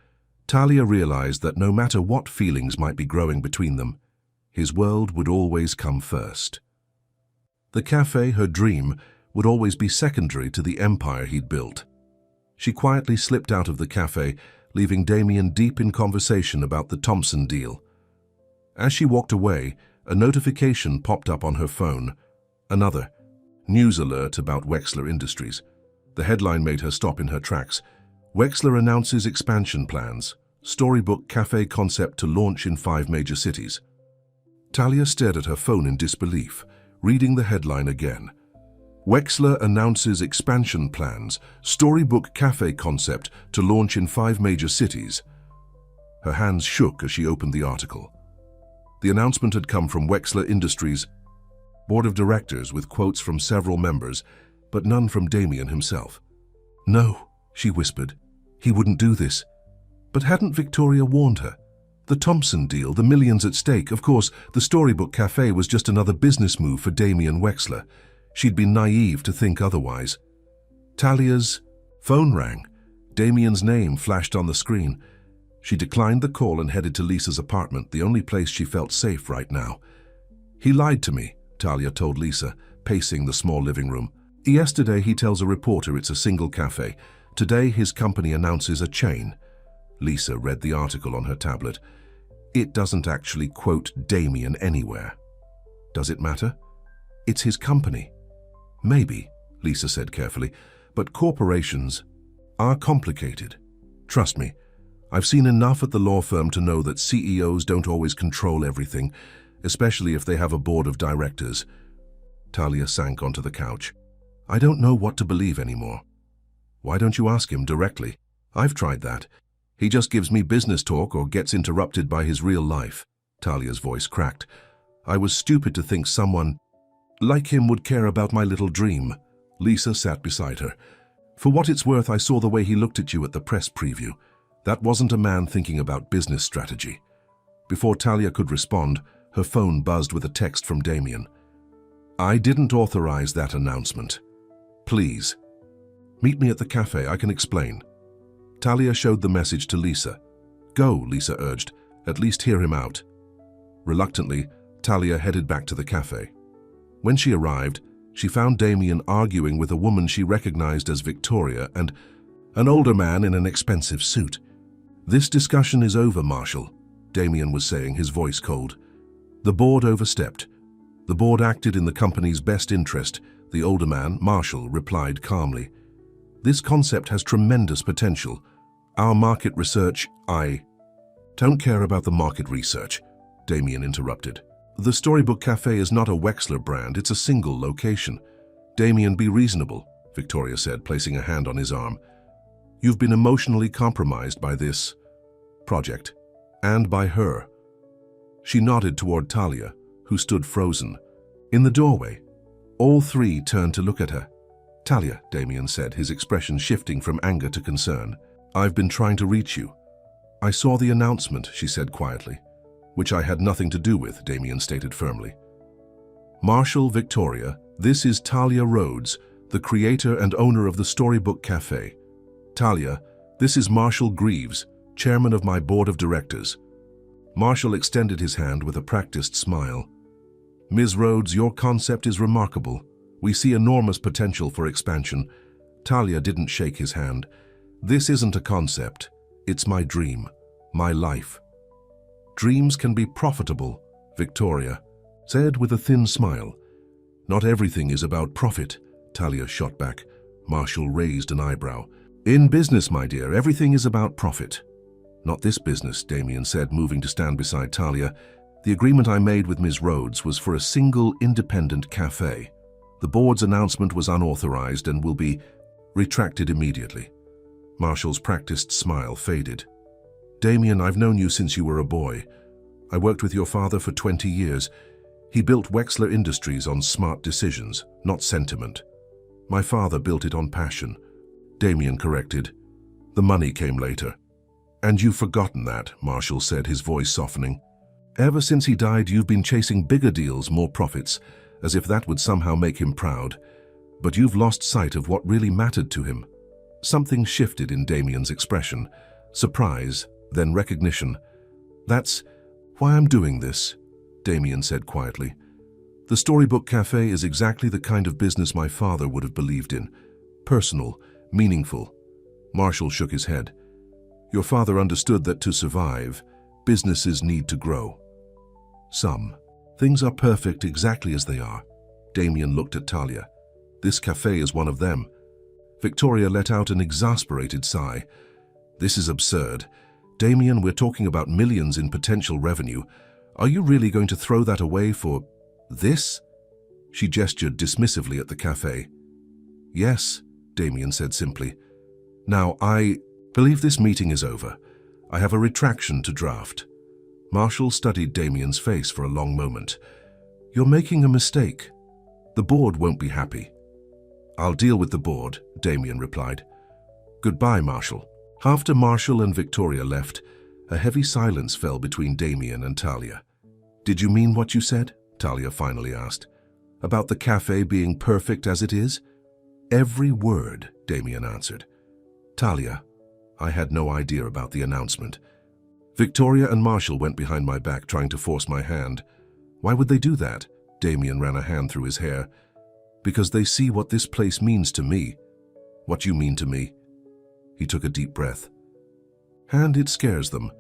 Talia realized that no matter what feelings might be growing between them, his world would always come first. The cafe, her dream, would always be secondary to the empire he'd built. She quietly slipped out of the cafe, leaving Damien deep in conversation about the Thompson deal. As she walked away, a notification popped up on her phone. Another news alert about Wexler Industries. The headline made her stop in her tracks. "Wexler announces expansion plans. Storybook cafe concept to launch in 5 major cities." Talia stared at her phone in disbelief, reading the headline again. Wexler announces expansion plans, storybook cafe concept to launch in 5 major cities. Her hands shook as she opened the article. The announcement had come from Wexler Industries' board of directors with quotes from several members, but none from Damien himself. "No," she whispered. "He wouldn't do this." But hadn't Victoria warned her? The Thompson deal, the millions at stake. Of course, the Storybook Cafe was just another business move for Damien Wexler. She'd been naive to think otherwise. Talia's phone rang. Damien's name flashed on the screen. She declined the call and headed to Lisa's apartment, the only place she felt safe right now. "He lied to me," Talia told Lisa, pacing the small living room. "Yesterday he tells a reporter it's a single cafe. Today his company announces a chain." Lisa read the article on her tablet. "It doesn't actually quote Damien anywhere." "Does it matter?" "It's his company." "Maybe," Lisa said carefully, "but corporations are complicated. Trust me, I've seen enough at the law firm to know that CEOs don't always control everything, especially if they have a board of directors." Talia sank onto the couch. "I don't know what to believe anymore." "Why don't you ask him directly?" "I've tried that. He just gives me business talk or gets interrupted by his real life." Talia's voice cracked. "I was stupid to think someone like him would care about my little dream." Lisa sat beside her. "For what it's worth, I saw the way he looked at you at the press preview. That wasn't a man thinking about business strategy." Before Talia could respond, her phone buzzed with a text from Damien. "I didn't authorize that announcement. Please, meet me at the cafe, I can explain." Talia showed the message to Lisa. "Go," Lisa urged. "At least hear him out." Reluctantly, Talia headed back to the cafe. When she arrived, she found Damien arguing with a woman she recognized as Victoria and an older man in an expensive suit. "This discussion is over, Marshall," Damien was saying, his voice cold. "The board overstepped. The board acted in the company's best interest," the older man, Marshall, replied calmly. "This concept has tremendous potential. Our market research—" "I don't care about the market research," Damien interrupted. "The Storybook Cafe is not a Wexler brand, it's a single location." "Damien, be reasonable," Victoria said, placing a hand on his arm. "You've been emotionally compromised by this project, and by her." She nodded toward Talia, who stood frozen. In the doorway, all three turned to look at her. "Talia," Damien said, his expression shifting from anger to concern. "I've been trying to reach you." "I saw the announcement," she said quietly. "Which I had nothing to do with," Damien stated firmly. "Marshall, Victoria, this is Talia Rhodes, the creator and owner of the Storybook Cafe. Talia, this is Marshall Greaves, chairman of my board of directors." Marshall extended his hand with a practiced smile. "Ms. Rhodes, your concept is remarkable. We see enormous potential for expansion." Talia didn't shake his hand. "This isn't a concept. It's my dream, my life." "Dreams can be profitable," Victoria said with a thin smile. "Not everything is about profit," Talia shot back. Marshall raised an eyebrow. "In business, my dear, everything is about profit." "Not this business," Damien said, moving to stand beside Talia. "The agreement I made with Ms. Rhodes was for a single independent cafe. The board's announcement was unauthorized and will be retracted immediately." Marshall's practiced smile faded. "Damien, I've known you since you were a boy. I worked with your father for 20 years. He built Wexler Industries on smart decisions, not sentiment. My father built it on passion." Damien corrected. "The money came later." "And you've forgotten that," Marshall said, his voice softening. "Ever since he died, you've been chasing bigger deals, more profits, as if that would somehow make him proud. But you've lost sight of what really mattered to him." Something shifted in Damien's expression. Surprise, then recognition. "That's why I'm doing this," Damien said quietly. "The Storybook Cafe is exactly the kind of business my father would have believed in. Personal, meaningful." Marshall shook his head. "Your father understood that to survive, businesses need to grow. Some things are perfect exactly as they are." Damien looked at Talia. "This cafe is one of them." Victoria let out an exasperated sigh. "This is absurd. Damien, we're talking about millions in potential revenue. Are you really going to throw that away for this? She gestured dismissively at the cafe. Yes, Damien said simply. Now, I believe this meeting is over. I have a retraction to draft. Marshall studied Damien's face for a long moment. You're making a mistake. The board won't be happy. I'll deal with the board, Damien replied. Goodbye, Marshall. After Marshall and Victoria left, a heavy silence fell between Damien and Talia. Did you mean what you said? Talia finally asked. About the cafe being perfect as it is? Every word, Damien answered. Talia, I had no idea about the announcement. Victoria and Marshall went behind my back trying to force my hand. Why would they do that? Damien ran a hand through his hair. Because they see what this place means to me. What you mean to me? He took a deep breath. And it scares them.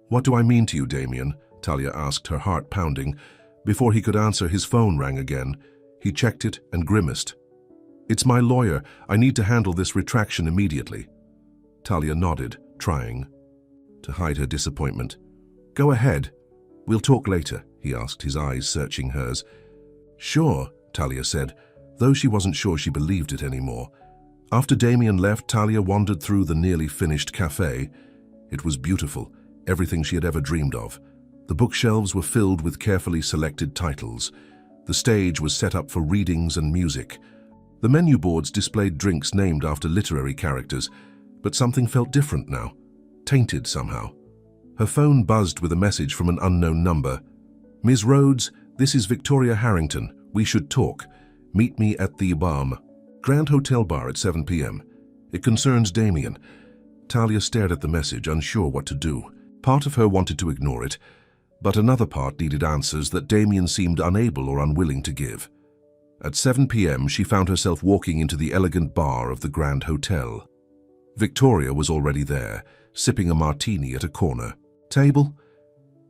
What do I mean to you, Damien? Talia asked, her heart pounding. Before he could answer, his phone rang again. He checked it and grimaced. It's my lawyer. I need to handle this retraction immediately. Talia nodded, trying to hide her disappointment. Go ahead. We'll talk later, he asked, his eyes searching hers. Sure, Talia said, though she wasn't sure she believed it anymore. After Damien left, Talia wandered through the nearly finished cafe. It was beautiful, everything she had ever dreamed of. The bookshelves were filled with carefully selected titles. The stage was set up for readings and music. The menu boards displayed drinks named after literary characters, but something felt different now, tainted somehow. Her phone buzzed with a message from an unknown number. Ms. Rhodes, this is Victoria Harrington. We should talk. Meet me at the Grand Hotel Bar at 7 p.m. It concerns Damien. Talia stared at the message, unsure what to do. Part of her wanted to ignore it, but another part needed answers that Damien seemed unable or unwilling to give. At 7 p.m., she found herself walking into the elegant bar of the Grand Hotel. Victoria was already there, sipping a martini at a corner table.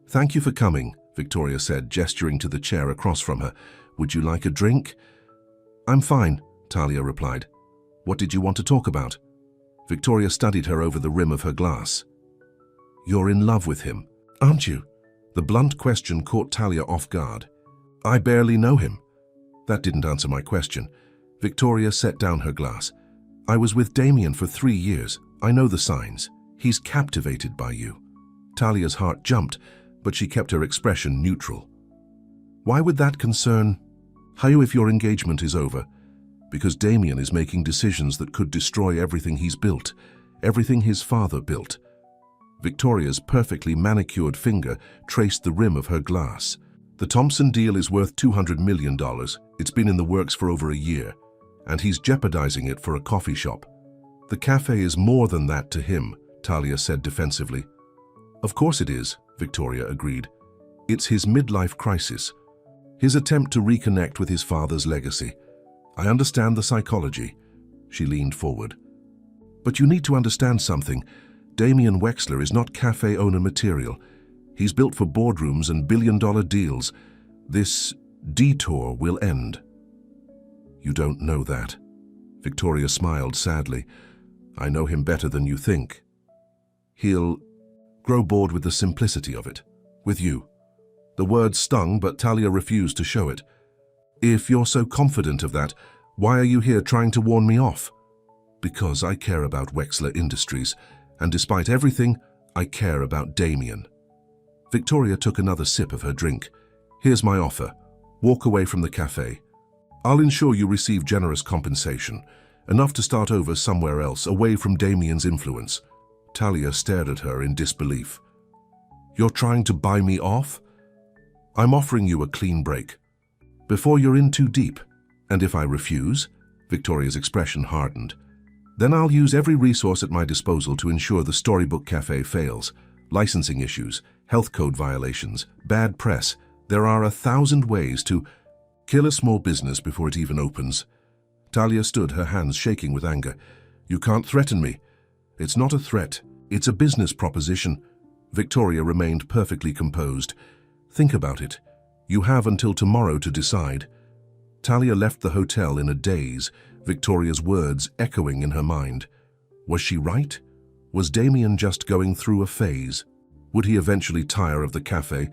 Thank you for coming, Victoria said, gesturing to the chair across from her. Would you like a drink? I'm fine, Talia replied. What did you want to talk about? Victoria studied her over the rim of her glass. You're in love with him, aren't you? The blunt question caught Talia off guard. I barely know him. That didn't answer my question. Victoria set down her glass. I was with Damien for 3 years. I know the signs. He's captivated by you. Talia's heart jumped, but she kept her expression neutral. Why would that concern you if your engagement is over? Because Damien is making decisions that could destroy everything he's built, everything his father built. Victoria's perfectly manicured finger traced the rim of her glass. The Thompson deal is worth $200 million. It's been in the works for over a year, and he's jeopardizing it for a coffee shop. The cafe is more than that to him, Talia said defensively. Of course it is, Victoria agreed. It's his midlife crisis, his attempt to reconnect with his father's legacy. I understand the psychology. She leaned forward. But you need to understand something. Damien Wexler is not cafe owner material. He's built for boardrooms and billion-dollar deals. This detour will end. You don't know that. Victoria smiled sadly. I know him better than you think. He'll grow bored with the simplicity of it. With you. The words stung, but Talia refused to show it. If you're so confident of that, why are you here trying to warn me off? Because I care about Wexler Industries, and despite everything, I care about Damien. Victoria took another sip of her drink. Here's my offer. Walk away from the cafe. I'll ensure you receive generous compensation, enough to start over somewhere else, away from Damien's influence. Talia stared at her in disbelief. You're trying to buy me off? I'm offering you a clean break. Before you're in too deep. And if I refuse? Victoria's expression hardened. Then I'll use every resource at my disposal to ensure the Storybook Cafe fails. Licensing issues, health code violations, bad press. There are 1,000 ways to kill a small business before it even opens. Talia stood, her hands shaking with anger. You can't threaten me. It's not a threat. It's a business proposition. Victoria remained perfectly composed. Think about it. You have until tomorrow to decide. Talia left the hotel in a daze, Victoria's words echoing in her mind. Was she right? Was Damien just going through a phase? Would he eventually tire of the cafe,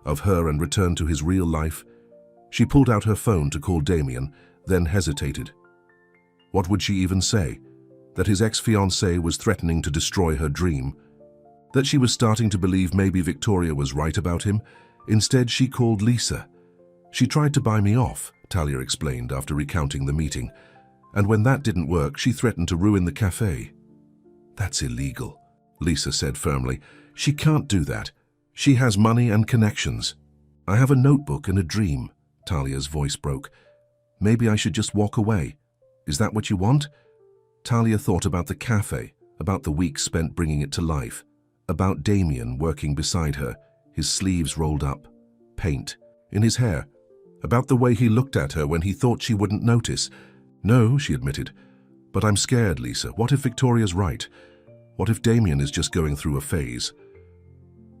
of her and return to his real life? She pulled out her phone to call Damien, then hesitated. What would she even say? That his ex-fiancée was threatening to destroy her dream? That she was starting to believe maybe Victoria was right about him? Instead, she called Lisa. She tried to buy me off, Talia explained after recounting the meeting. And when that didn't work, she threatened to ruin the cafe. That's illegal, Lisa said firmly. She can't do that. She has money and connections. I have a notebook and a dream. Talia's voice broke. Maybe I should just walk away. Is that what you want? Talia thought about the cafe, about the weeks spent bringing it to life, about Damien working beside her, his sleeves rolled up, paint in his hair, about the way he looked at her when he thought she wouldn't notice. No, she admitted. But I'm scared, Lisa. What if Victoria's right? What if Damien is just going through a phase?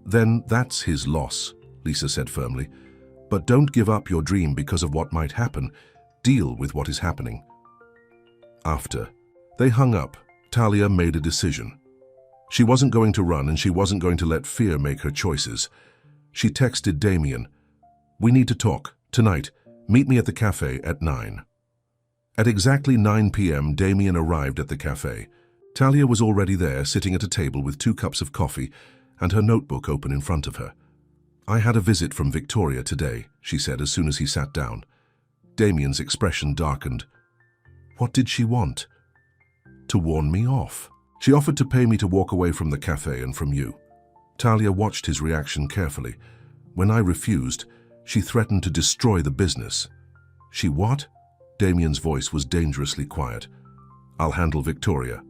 Then that's his loss, Lisa said firmly. But don't give up your dream because of what might happen. Deal with what is happening. After they hung up, Talia made a decision. She wasn't going to run and she wasn't going to let fear make her choices. She texted Damien, "We need to talk, tonight. Meet me at the cafe at 9. At exactly 9 p.m., Damien arrived at the cafe. Talia was already there, sitting at a table with 2 cups of coffee and her notebook open in front of her. I had a visit from Victoria today, she said as soon as he sat down. Damien's expression darkened. What did she want? To warn me off. She offered to pay me to walk away from the cafe and from you. Talia watched his reaction carefully. When I refused, she threatened to destroy the business. She what? Damien's voice was dangerously quiet. I'll handle Victoria.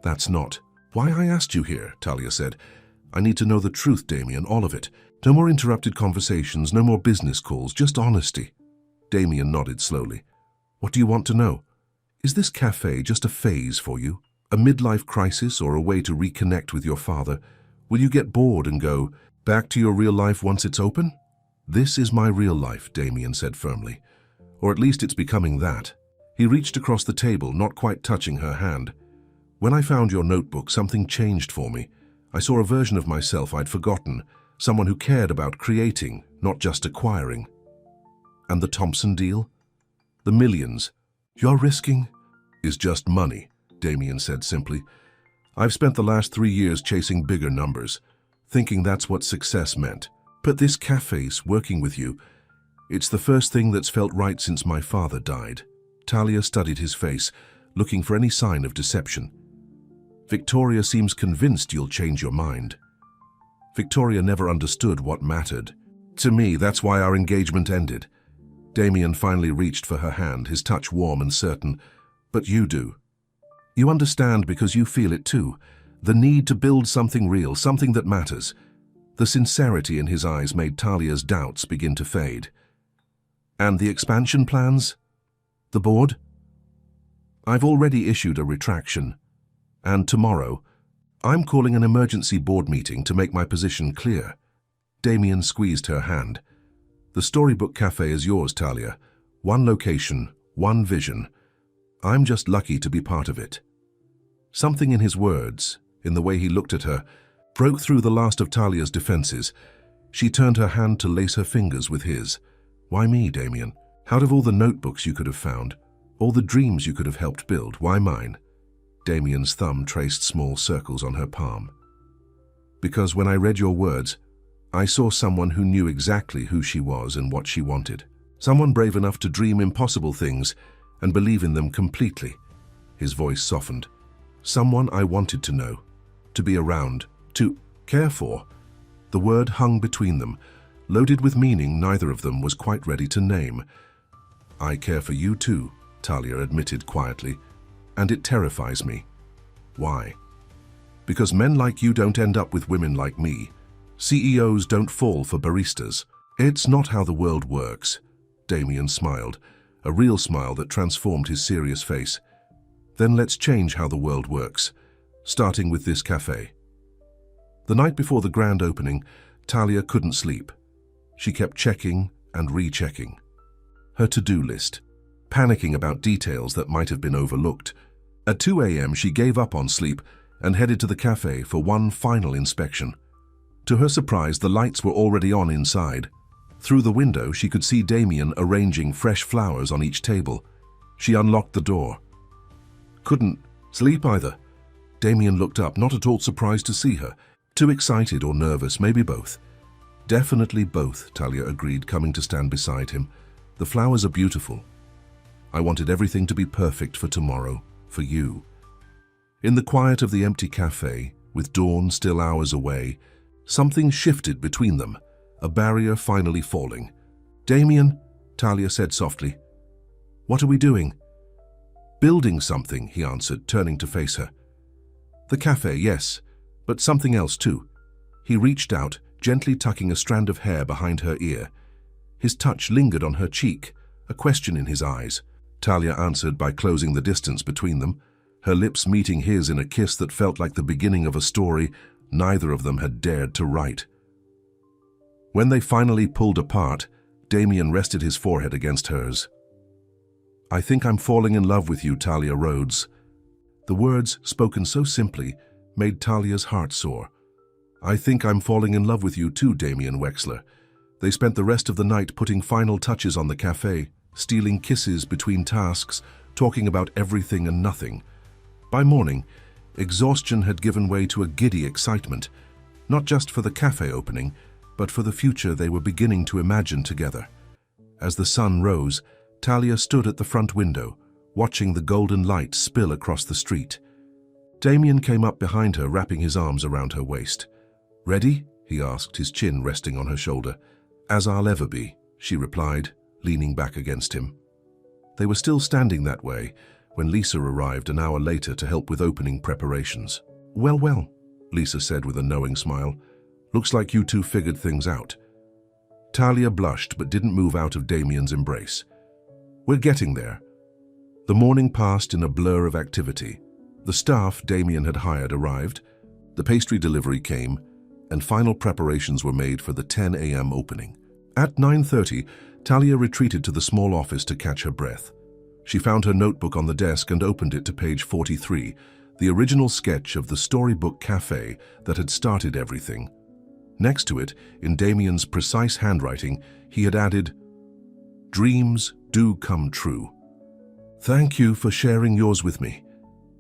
That's not why I asked you here, Talia said. I need to know the truth, Damien, all of it. No more interrupted conversations, no more business calls, just honesty. Damien nodded slowly. What do you want to know? Is this cafe just a phase for you? A midlife crisis or a way to reconnect with your father? Will you get bored and go back to your real life once it's open? This is my real life, Damien said firmly. Or at least it's becoming that. He reached across the table, not quite touching her hand. When I found your notebook, something changed for me. I saw a version of myself I'd forgotten, someone who cared about creating, not just acquiring. And the Thompson deal? The millions you're risking is just money, Damien said simply. I've spent the last 3 years chasing bigger numbers, thinking that's what success meant. But this cafe's working with you. It's the first thing that's felt right since my father died. Talia studied his face, looking for any sign of deception. Victoria seems convinced you'll change your mind. Victoria never understood what mattered. To me, that's why our engagement ended. Damien finally reached for her hand, his touch warm and certain. But you do. You understand because you feel it too. The need to build something real, something that matters. The sincerity in his eyes made Talia's doubts begin to fade. And the expansion plans? The board? I've already issued a retraction. And tomorrow, I'm calling an emergency board meeting to make my position clear. Damien squeezed her hand. The Storybook Cafe is yours, Talia. One location, one vision. I'm just lucky to be part of it. Something in his words, in the way he looked at her, broke through the last of Talia's defenses. She turned her hand to lace her fingers with his. Why me, Damien? Out of all the notebooks you could have found, all the dreams you could have helped build, why mine? Damien's thumb traced small circles on her palm. Because when I read your words, I saw someone who knew exactly who she was and what she wanted. Someone brave enough to dream impossible things and believe in them completely. His voice softened. Someone I wanted to know, to be around, to care for. The word hung between them, loaded with meaning neither of them was quite ready to name. I care for you too, Talia admitted quietly, and it terrifies me. Why? Because men like you don't end up with women like me. CEOs don't fall for baristas. It's not how the world works. Damien smiled, a real smile that transformed his serious face. Then let's change how the world works, starting with this cafe. The night before the grand opening, Talia couldn't sleep. She kept checking and rechecking. Her to-do list, panicking about details that might have been overlooked. At 2 a.m. she gave up on sleep and headed to the cafe for one final inspection. To her surprise, the lights were already on inside. Through the window, she could see Damien arranging fresh flowers on each table. She unlocked the door. Couldn't sleep either. Damien looked up, not at all surprised to see her. Too excited or nervous, maybe both. Definitely both, Talia agreed, coming to stand beside him. The flowers are beautiful. I wanted everything to be perfect for tomorrow, for you. In the quiet of the empty cafe, with dawn still hours away, something shifted between them, a barrier finally falling. Damien, Talia said softly. What are we doing? Building something, he answered, turning to face her. The cafe, yes, but something else too. He reached out, gently tucking a strand of hair behind her ear. His touch lingered on her cheek, a question in his eyes. Talia answered by closing the distance between them, her lips meeting his in a kiss that felt like the beginning of a story neither of them had dared to write. When they finally pulled apart, Damien rested his forehead against hers. I think I'm falling in love with you, Talia Rhodes. The words, spoken so simply, made Talia's heart soar. I think I'm falling in love with you too, Damien Wexler. They spent the rest of the night putting final touches on the cafe, stealing kisses between tasks, talking about everything and nothing. By morning, exhaustion had given way to a giddy excitement, not just for the cafe opening, but for the future they were beginning to imagine together. As the sun rose, Talia stood at the front window, watching the golden light spill across the street. Damien came up behind her, wrapping his arms around her waist. Ready? He asked, his chin resting on her shoulder. As I'll ever be, she replied, leaning back against him. They were still standing that way when Lisa arrived an hour later to help with opening preparations. Well, well, Lisa said with a knowing smile. Looks like you two figured things out. Talia blushed but didn't move out of Damien's embrace. We're getting there. The morning passed in a blur of activity. The staff Damien had hired arrived, the pastry delivery came, and final preparations were made for the 10 a.m. opening. At 9:30, Talia retreated to the small office to catch her breath. She found her notebook on the desk and opened it to page 43, the original sketch of the storybook cafe that had started everything. Next to it, in Damien's precise handwriting, he had added, "Dreams do come true. Thank you for sharing yours with me."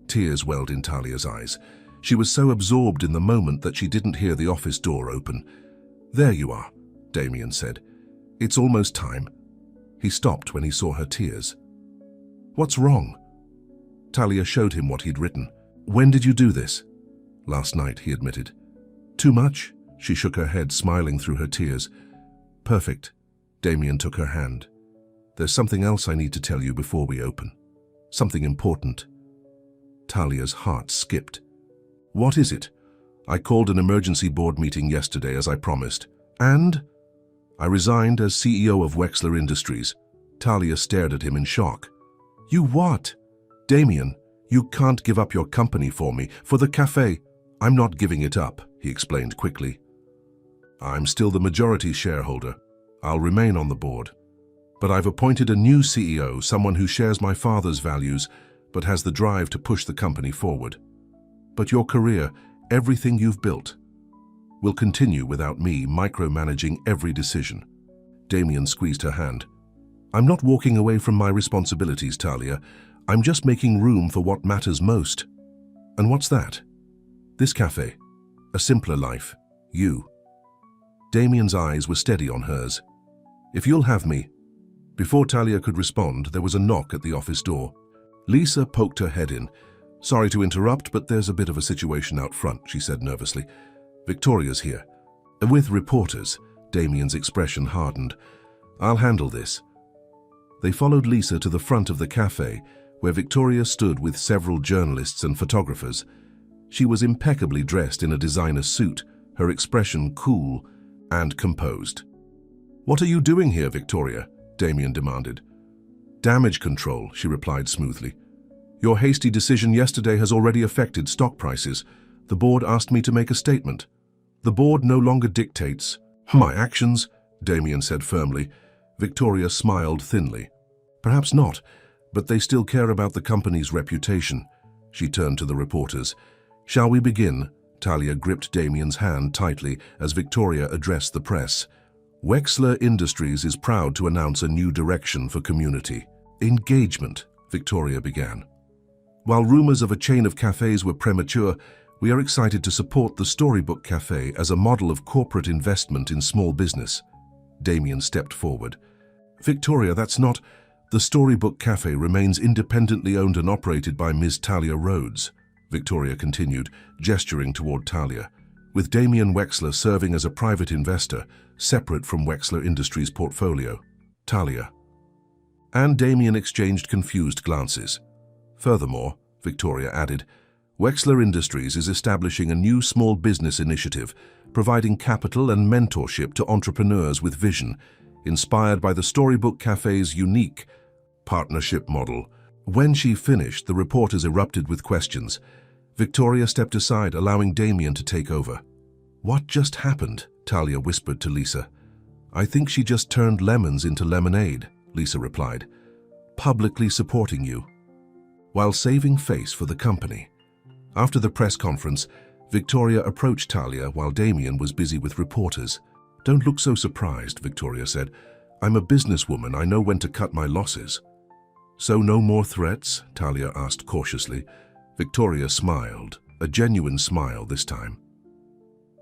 Tears welled in Talia's eyes. She was so absorbed in the moment that she didn't hear the office door open. "There you are," Damien said. "It's almost time." He stopped when he saw her tears. "What's wrong?" Talia showed him what he'd written. "When did you do this?" "Last night," he admitted. "Too much?" She shook her head, smiling through her tears. "Perfect." Damien took her hand. "There's something else I need to tell you before we open. Something important." Talia's heart skipped. "What is it?" "I called an emergency board meeting yesterday as I promised. And?" "I resigned as CEO of Wexler Industries." Talia stared at him in shock. "You what?" "Damien, you can't give up your company for me, for the cafe." "I'm not giving it up," he explained quickly. "I'm still the majority shareholder. I'll remain on the board. But I've appointed a new CEO, someone who shares my father's values, but has the drive to push the company forward. But your career, everything you've built, will continue without me micromanaging every decision." Damien squeezed her hand. "I'm not walking away from my responsibilities, Talia. I'm just making room for what matters most." "And what's that?" "This cafe. A simpler life. You." Damien's eyes were steady on hers. "If you'll have me." Before Talia could respond, there was a knock at the office door. Lisa poked her head in. "Sorry to interrupt, but there's a bit of a situation out front," she said nervously. "Victoria's here." "With reporters," Damien's expression hardened. "I'll handle this." They followed Lisa to the front of the cafe, where Victoria stood with several journalists and photographers. She was impeccably dressed in a designer suit, her expression cool and composed. "What are you doing here, Victoria?" Damien demanded. "Damage control," she replied smoothly. "Your hasty decision yesterday has already affected stock prices. The board asked me to make a statement." "The board no longer dictates my actions," Damien said firmly. Victoria smiled thinly. "Perhaps not, but they still care about the company's reputation." She turned to the reporters. "Shall we begin?" Talia gripped Damien's hand tightly as Victoria addressed the press. Wexler Industries is proud to announce a new direction for community engagement, Victoria began. While rumors of a chain of cafes were premature, we are excited to support the Storybook Cafe as a model of corporate investment in small business. Damien stepped forward. Victoria, that's not... The Storybook Cafe remains independently owned and operated by Ms. Talia Rhodes, Victoria continued, gesturing toward Talia, with Damien Wexler serving as a private investor, separate from Wexler Industries' portfolio. Talia. And Damien exchanged confused glances. Furthermore, Victoria added, Wexler Industries is establishing a new small business initiative, providing capital and mentorship to entrepreneurs with vision, inspired by the Storybook Cafe's unique partnership model. When she finished, the reporters erupted with questions. Victoria stepped aside, allowing Damien to take over. What just happened? Talia whispered to Lisa. I think she just turned lemons into lemonade, Lisa replied. Publicly supporting you, while saving face for the company. After the press conference, Victoria approached Talia while Damien was busy with reporters. Don't look so surprised, Victoria said. I'm a businesswoman, I know when to cut my losses. So no more threats? Talia asked cautiously. Victoria smiled, a genuine smile this time.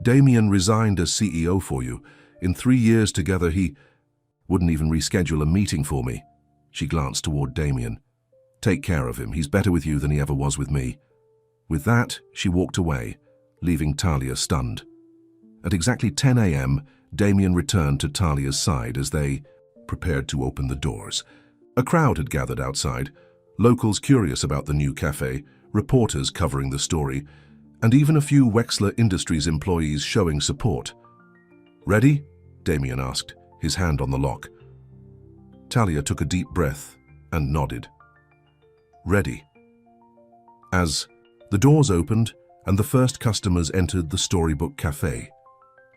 Damien resigned as CEO for you. In 3 years together he wouldn't even reschedule a meeting for me. She glanced toward Damien. Take care of him, he's better with you than he ever was with me. With that, she walked away, leaving Talia stunned. At exactly 10 a.m., Damien returned to Talia's side as they prepared to open the doors. A crowd had gathered outside, locals curious about the new cafe, reporters covering the story, and even a few Wexler Industries employees showing support. Ready? Damien asked, his hand on the lock. Talia took a deep breath and nodded. Ready. As the doors opened and the first customers entered the Storybook Cafe,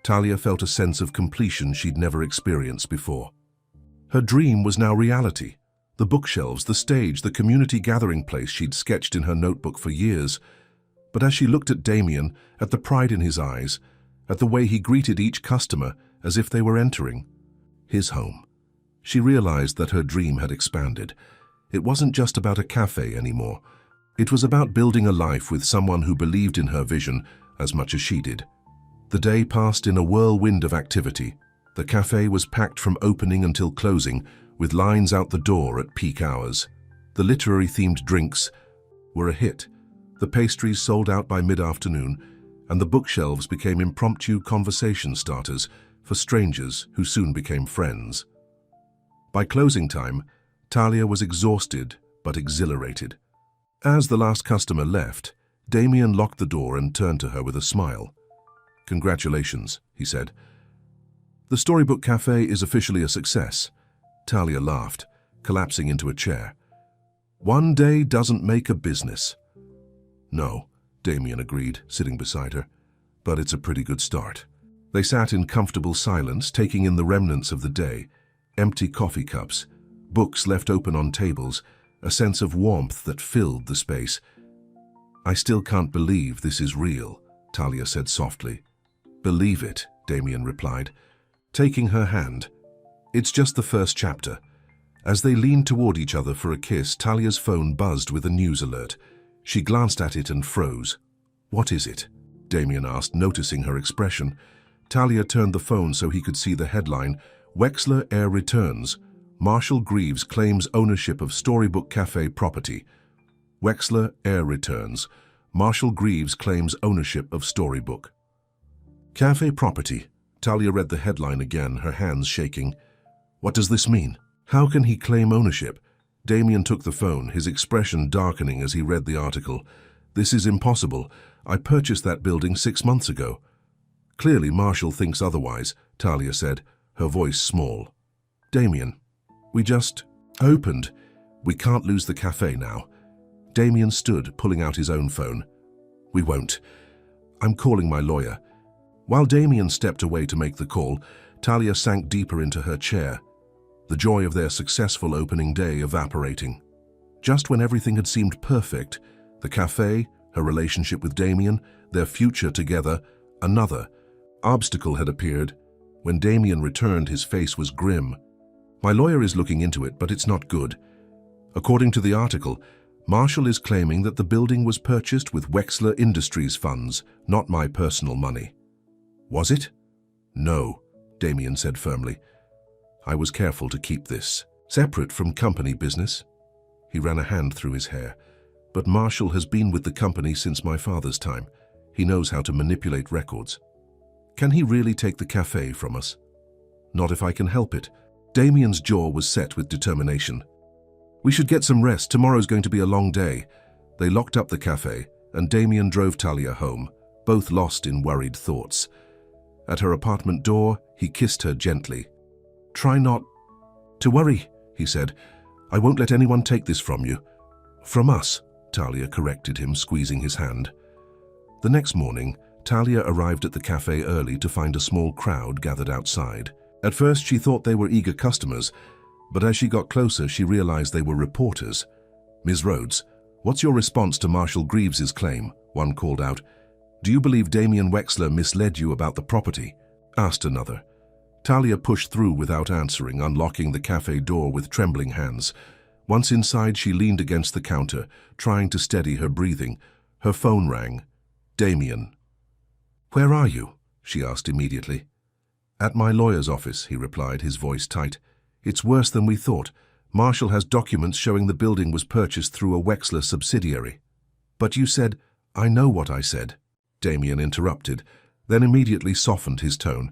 Talia felt a sense of completion she'd never experienced before. Her dream was now reality. The bookshelves, the stage, the community gathering place she'd sketched in her notebook for years. But as she looked at Damien, at the pride in his eyes, at the way he greeted each customer as if they were entering his home, she realized that her dream had expanded. It wasn't just about a cafe anymore. It was about building a life with someone who believed in her vision as much as she did. The day passed in a whirlwind of activity. The cafe was packed from opening until closing, with lines out the door at peak hours. The literary-themed drinks were a hit. The pastries sold out by mid-afternoon, and the bookshelves became impromptu conversation starters for strangers who soon became friends. By closing time, Talia was exhausted but exhilarated. As the last customer left, Damien locked the door and turned to her with a smile. Congratulations, he said. The Storybook Cafe is officially a success. Talia laughed, collapsing into a chair. One day doesn't make a business. No, Damien agreed, sitting beside her, but it's a pretty good start. They sat in comfortable silence, taking in the remnants of the day, empty coffee cups, books left open on tables, a sense of warmth that filled the space. I still can't believe this is real, Talia said softly. Believe it, Damien replied, taking her hand. It's just the first chapter. As they leaned toward each other for a kiss, Talia's phone buzzed with a news alert. She glanced at it and froze. What is it? Damien asked, noticing her expression. Talia turned the phone so he could see the headline, Wexler Heir Returns. Marshall Greaves claims ownership of Storybook Cafe property. Wexler Heir Returns. Marshall Greaves claims ownership of Storybook Cafe property. Talia read the headline again, her hands shaking. What does this mean? How can he claim ownership? Damien took the phone, his expression darkening as he read the article. This is impossible. I purchased that building 6 months ago. Clearly Marshall thinks otherwise, Talia said, her voice small. Damien, we just opened. We can't lose the cafe now. Damien stood, pulling out his own phone. We won't. I'm calling my lawyer. While Damien stepped away to make the call, Talia sank deeper into her chair, the joy of their successful opening day evaporating. Just when everything had seemed perfect, the cafe, her relationship with Damien, their future together. Another obstacle had appeared. When Damien returned, his face was grim. "My lawyer is looking into it, but it's not good. According to the article, Marshall is claiming that the building was purchased with Wexler Industries funds, not my personal money." "Was it?" "No," Damien said firmly. "I was careful to keep this separate from company business." He ran a hand through his hair. "But Marshall has been with the company since my father's time. He knows how to manipulate records. Can he really take the cafe from us?" "Not if I can help it." Damien's jaw was set with determination. "We should get some rest. Tomorrow's going to be a long day." They locked up the cafe, and Damien drove Talia home, both lost in worried thoughts. At her apartment door, he kissed her gently. "Try not to worry," he said. "I won't let anyone take this from you." "From us," Talia corrected him, squeezing his hand. The next morning, Talia arrived at the cafe early to find a small crowd gathered outside. At first, she thought they were eager customers, but as she got closer, she realized they were reporters. "Ms. Rhodes, what's your response to Marshall Greaves's claim?" one called out. "Do you believe Damien Wexler misled you about the property?" asked another. Talia pushed through without answering, unlocking the cafe door with trembling hands. Once inside, she leaned against the counter, trying to steady her breathing. Her phone rang. "Damien." "Where are you?" she asked immediately. "At my lawyer's office," he replied, his voice tight. "It's worse than we thought. Marshall has documents showing the building was purchased through a Wexler subsidiary." "But you said—" "I know what I said," Damien interrupted, then immediately softened his tone.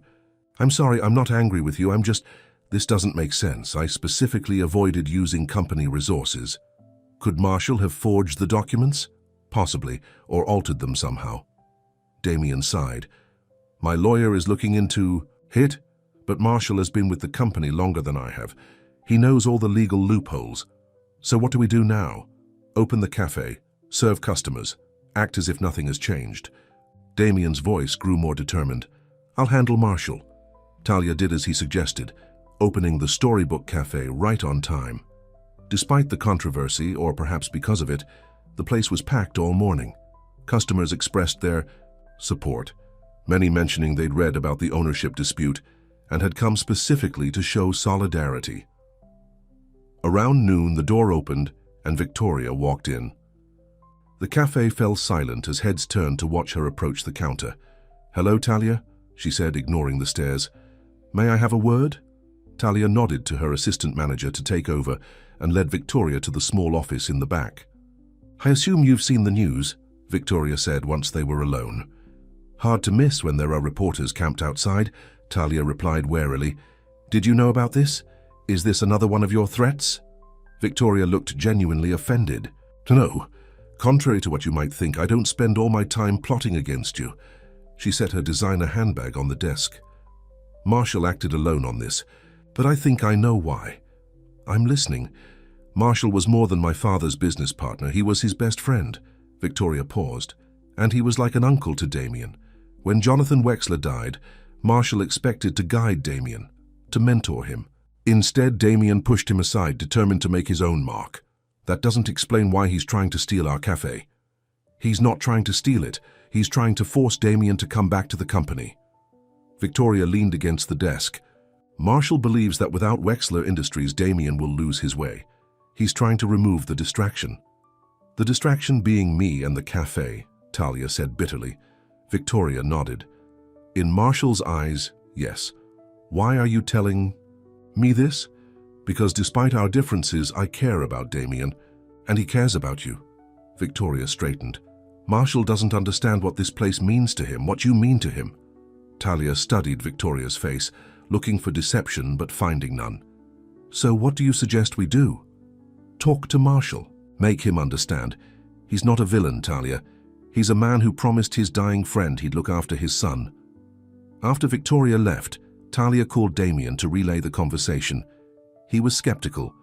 "I'm sorry, I'm not angry with you, this doesn't make sense. I specifically avoided using company resources." "Could Marshall have forged the documents?" "Possibly, or altered them somehow." Damien sighed. "My lawyer is looking into it, but Marshall has been with the company longer than I have. He knows all the legal loopholes. So what do we do now? Open the cafe, serve customers, act as if nothing has changed." Damien's voice grew more determined. "I'll handle Marshall." Talia did as he suggested, opening the Storybook Cafe right on time. Despite the controversy, or perhaps because of it, the place was packed all morning. Customers expressed their support, many mentioning they'd read about the ownership dispute and had come specifically to show solidarity. Around noon, the door opened and Victoria walked in. The cafe fell silent as heads turned to watch her approach the counter. "Hello, Talia," she said, ignoring the stares. "May I have a word?" Talia nodded to her assistant manager to take over and led Victoria to the small office in the back. "I assume you've seen the news," Victoria said once they were alone. "Hard to miss when there are reporters camped outside," Talia replied warily. "Did you know about this? Is this another one of your threats?" Victoria looked genuinely offended. "No. Contrary to what you might think, I don't spend all my time plotting against you." She set her designer handbag on the desk. "Marshall acted alone on this, but I think I know why. I'm listening. Marshall was more than my father's business partner. He was his best friend." Victoria paused. "And he was like an uncle to Damien. When Jonathan Wexler died, Marshall expected to guide Damien, to mentor him. Instead, Damien pushed him aside, determined to make his own mark. That doesn't explain why he's trying to steal our cafe." "He's not trying to steal it. He's trying to force Damien to come back to the company." Victoria leaned against the desk. "Marshall believes that without Wexler Industries, Damien will lose his way. He's trying to remove the distraction." "The distraction being me and the cafe," Talia said bitterly. Victoria nodded. "In Marshall's eyes, yes. Why are you telling me this?" "Because despite our differences, I care about Damien, and he cares about you." Victoria straightened. "Marshall doesn't understand what this place means to him, what you mean to him." Talia studied Victoria's face, looking for deception but finding none. "So what do you suggest we do?" "Talk to Marshall. Make him understand. He's not a villain, Talia. He's a man who promised his dying friend he'd look after his son." After Victoria left, Talia called Damien to relay the conversation. He was skeptical.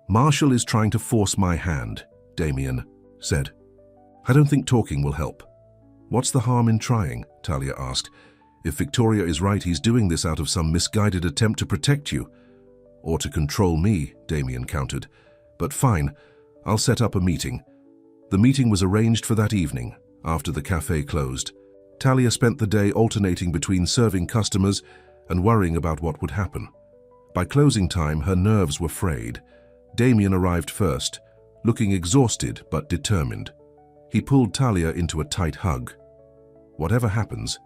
"Marshall is trying to force my hand," Damien said. "I don't think talking will help." "What's the harm in trying?" Talia asked. "If Victoria is right, he's doing this out of some misguided attempt to protect you." "Or to control me," Damien countered. "But fine, I'll set up a meeting. The meeting was arranged for that evening, after the cafe closed. Talia spent the day alternating between serving customers and worrying about what would happen. By closing time, her nerves were frayed. Damien arrived first, looking exhausted but determined. He pulled Talia into a tight hug. "Whatever happens,"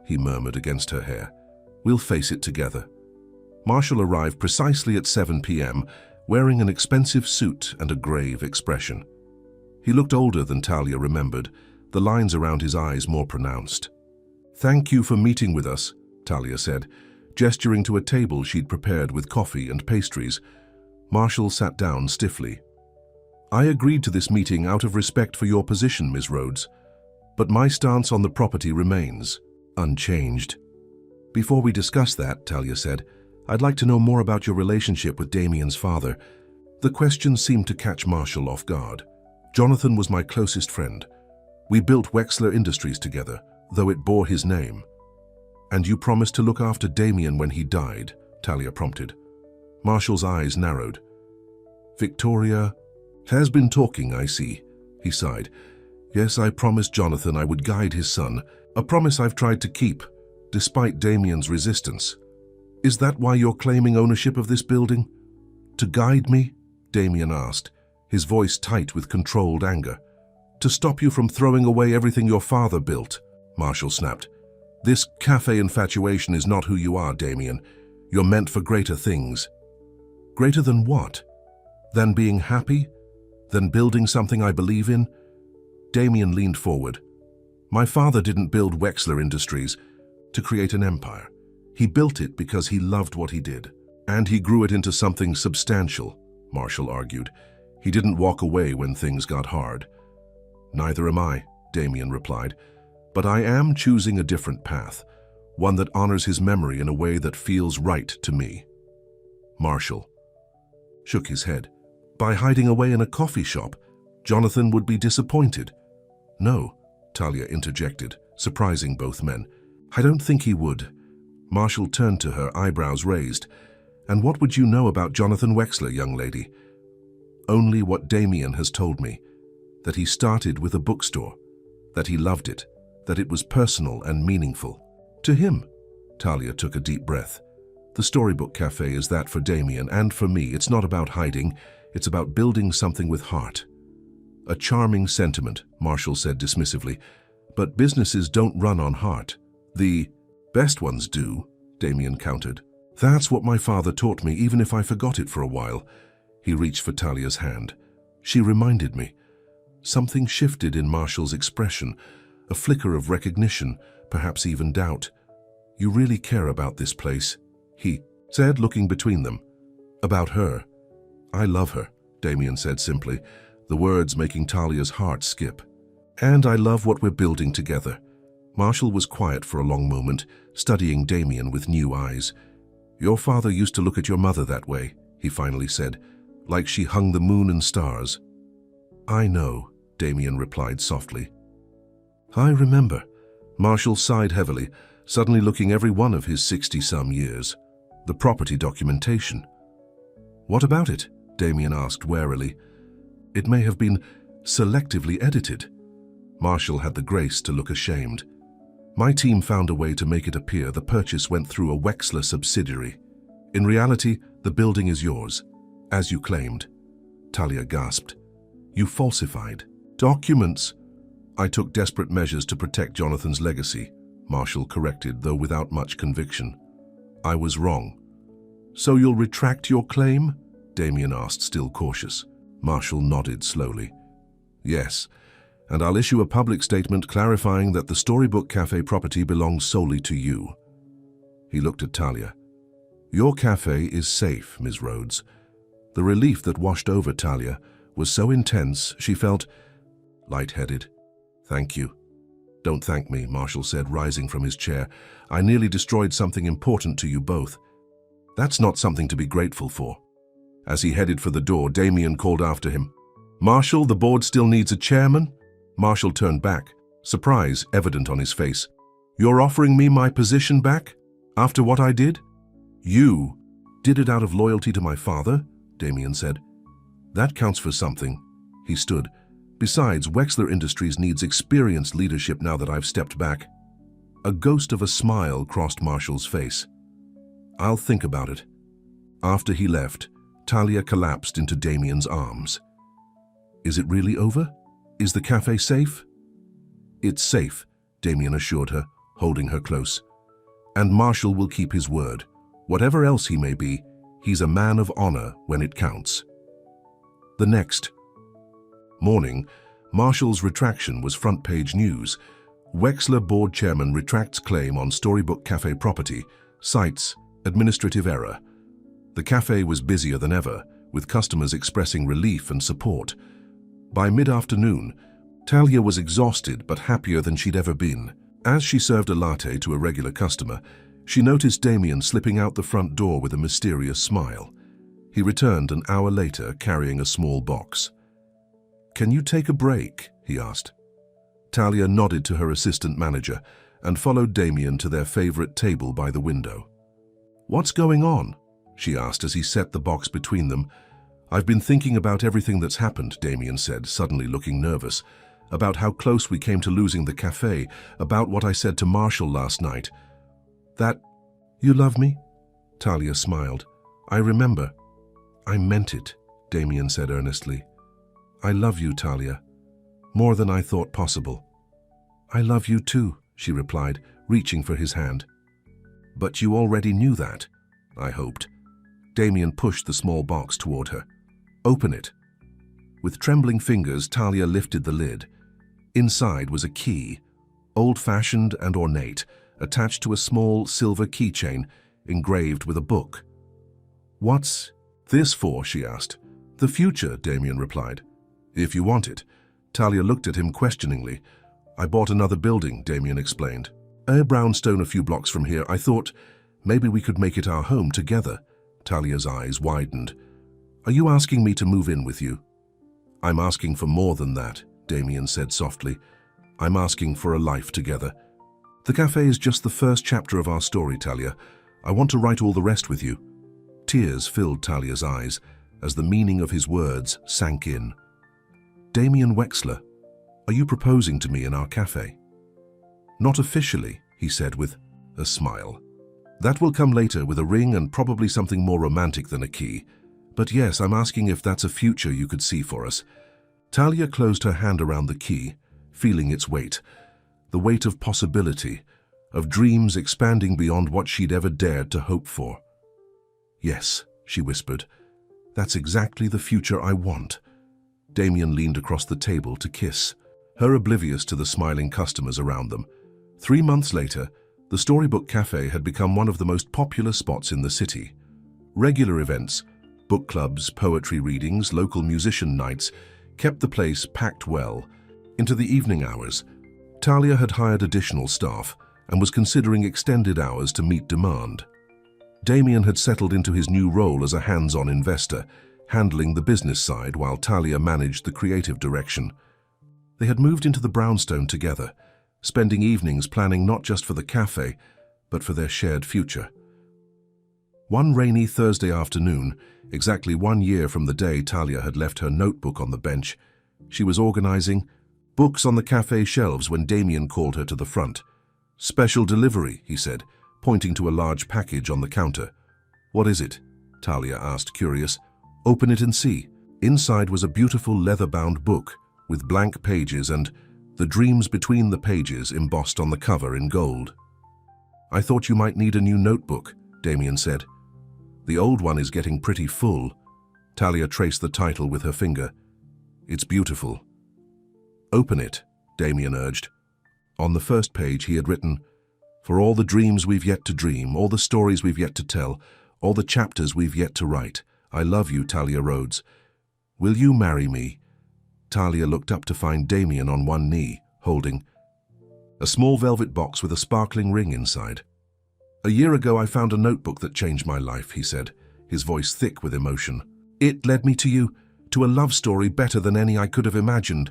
he murmured against her hair, "we'll face it together." Marshall arrived precisely at 7 p.m., wearing an expensive suit and a grave expression. He looked older than Talia remembered, the lines around his eyes more pronounced. "Thank you for meeting with us," Talia said, gesturing to a table she'd prepared with coffee and pastries. Marshall sat down stiffly. "I agreed to this meeting out of respect for your position, Ms. Rhodes, but my stance on the property remains unchanged." "Before we discuss that," Talia said, "I'd like to know more about your relationship with Damien's father." The question seemed to catch Marshall off guard. "Jonathan was my closest friend. We built Wexler Industries together, though it bore his name." "And you promised to look after Damien when he died," Talia prompted. Marshall's eyes narrowed. "Victoria has been talking, I see," he sighed. "Yes, I promised Jonathan I would guide his son, a promise I've tried to keep, despite Damien's resistance." "Is that why you're claiming ownership of this building?" "To guide me?" Damien asked, his voice tight with controlled anger. "To stop you from throwing away everything your father built," Marshall snapped. "This cafe infatuation is not who you are, Damien. You're meant for greater things." "Greater than what? Than being happy? Than building something I believe in?" Damien leaned forward. "My father didn't build Wexler Industries to create an empire. He built it because he loved what he did. And he grew it into something substantial," Marshall argued. "He didn't walk away when things got hard." "Neither am I," Damien replied. "But I am choosing a different path, one that honors his memory in a way that feels right to me." Marshall shook his head. "By hiding away in a coffee shop, Jonathan would be disappointed." "No," Talia interjected, surprising both men. "I don't think he would." Marshall turned to her, eyebrows raised. "And what would you know about Jonathan Wexler, young lady?" "Only what Damien has told me, that he started with a bookstore, that he loved it, that it was personal and meaningful." "To him," Talia took a deep breath. "The Storybook Cafe is that for Damien, and for me. It's not about hiding, it's about building something with heart." "A charming sentiment," Marshall said dismissively, "but businesses don't run on heart." "The best ones do," Damien countered. "That's what my father taught me, even if I forgot it for a while." He reached for Talia's hand. She reminded me. Something shifted in Marshall's expression, a flicker of recognition, perhaps even doubt. "You really care about this place," he said, looking between them. "About her." "I love her," Damien said simply, the words making Talia's heart skip. "And I love what we're building together." Marshall was quiet for a long moment, studying Damien with new eyes. "Your father used to look at your mother that way," he finally said, "like she hung the moon and stars." "I know," Damien replied softly. "I remember." Marshall sighed heavily, suddenly looking every one of his 60-some years. "The property documentation." "What about it?" Damien asked warily. "It may have been selectively edited." Marshall had the grace to look ashamed. "My team found a way to make it appear the purchase went through a Wexler subsidiary. In reality, the building is yours, as you claimed." Talia gasped. "You falsified documents." "I took desperate measures to protect Jonathan's legacy," Marshall corrected, though without much conviction. "I was wrong." "So you'll retract your claim?" Damien asked, still cautious. Marshall nodded slowly. "Yes, and I'll issue a public statement clarifying that the Storybook Cafe property belongs solely to you." He looked at Talia. "Your cafe is safe, Ms. Rhodes." The relief that washed over Talia was so intense she felt lightheaded. "Thank you." "Don't thank me," Marshall said, rising from his chair. "I nearly destroyed something important to you both." "That's not something to be grateful for." As he headed for the door, Damien called after him. "Marshall, the board still needs a chairman?" Marshall turned back, surprise evident on his face. "You're offering me my position back? After what I did?" "You did it out of loyalty to my father," Damien said. "That counts for something." He stood, Besides, Wexler Industries needs experienced leadership now that I've stepped back. A ghost of a smile crossed Marshall's face. I'll think about it. After he left, Talia collapsed into Damien's arms. Is it really over? Is the cafe safe? It's safe, Damien assured her, holding her close. And Marshall will keep his word. Whatever else he may be, he's a man of honor when it counts. The next morning, Marshall's retraction was front-page news. Wexler board chairman retracts claim on Storybook Cafe property, cites administrative error. The cafe was busier than ever, with customers expressing relief and support. By mid-afternoon, Talia was exhausted but happier than she'd ever been. As she served a latte to a regular customer, she noticed Damien slipping out the front door with a mysterious smile. He returned an hour later carrying a small box. "Can you take a break?" he asked. Talia nodded to her assistant manager and followed Damien to their favorite table by the window. "What's going on?" she asked as he set the box between them. "I've been thinking about everything that's happened," Damien said, suddenly looking nervous. "About how close we came to losing the cafe, about what I said to Marshall last night." "That... you love me?" Talia smiled. "I remember." "I meant it," Damien said earnestly. "I love you, Talia. More than I thought possible." "I love you too," she replied, reaching for his hand. "But you already knew that," I hoped. Damien pushed the small box toward her. "Open it." With trembling fingers, Talia lifted the lid. Inside was a key, old-fashioned and ornate, attached to a small silver keychain engraved with a book. "What's this for?" she asked. "The future," Damien replied. "If you want it." Talia looked at him questioningly. "I bought another building," Damien explained. "A brownstone a few blocks from here. I thought maybe we could make it our home together." Talia's eyes widened. "Are you asking me to move in with you?" "I'm asking for more than that," Damien said softly. "I'm asking for a life together. The cafe is just the first chapter of our story, Talia. I want to write all the rest with you." Tears filled Talia's eyes as the meaning of his words sank in. "Damien Wexler, are you proposing to me in our cafe?" "Not officially," he said with a smile. "That will come later with a ring and probably something more romantic than a key. But yes, I'm asking if that's a future you could see for us." Talia closed her hand around the key, feeling its weight. The weight of possibility, of dreams expanding beyond what she'd ever dared to hope for. "Yes," she whispered. "That's exactly the future I want." Damien leaned across the table to kiss, her oblivious to the smiling customers around them. 3 months later, the Storybook Cafe had become one of the most popular spots in the city. Regular events, book clubs, poetry readings, local musician nights, kept the place packed well. Into the evening hours, Talia had hired additional staff and was considering extended hours to meet demand. Damien had settled into his new role as a hands-on investor, handling the business side while Talia managed the creative direction. They had moved into the brownstone together, spending evenings planning not just for the cafe, but for their shared future. One rainy Thursday afternoon, exactly 1 year from the day Talia had left her notebook on the bench, she was organizing books on the cafe shelves when Damien called her to the front. "Special delivery," he said, pointing to a large package on the counter. "What is it?" Talia asked, curious. "Open it and see." Inside was a beautiful leather-bound book with blank pages and "The Dreams Between the Pages" embossed on the cover in gold. "I thought you might need a new notebook," Damien said. "The old one is getting pretty full." Talia traced the title with her finger. "It's beautiful." "Open it," Damien urged. On the first page he had written, "For all the dreams we've yet to dream, all the stories we've yet to tell, all the chapters we've yet to write, I love you, Talia Rhodes. Will you marry me?" Talia looked up to find Damien on one knee, holding a small velvet box with a sparkling ring inside. "A year ago I found a notebook that changed my life," he said, his voice thick with emotion. "It led me to you, to a love story better than any I could have imagined.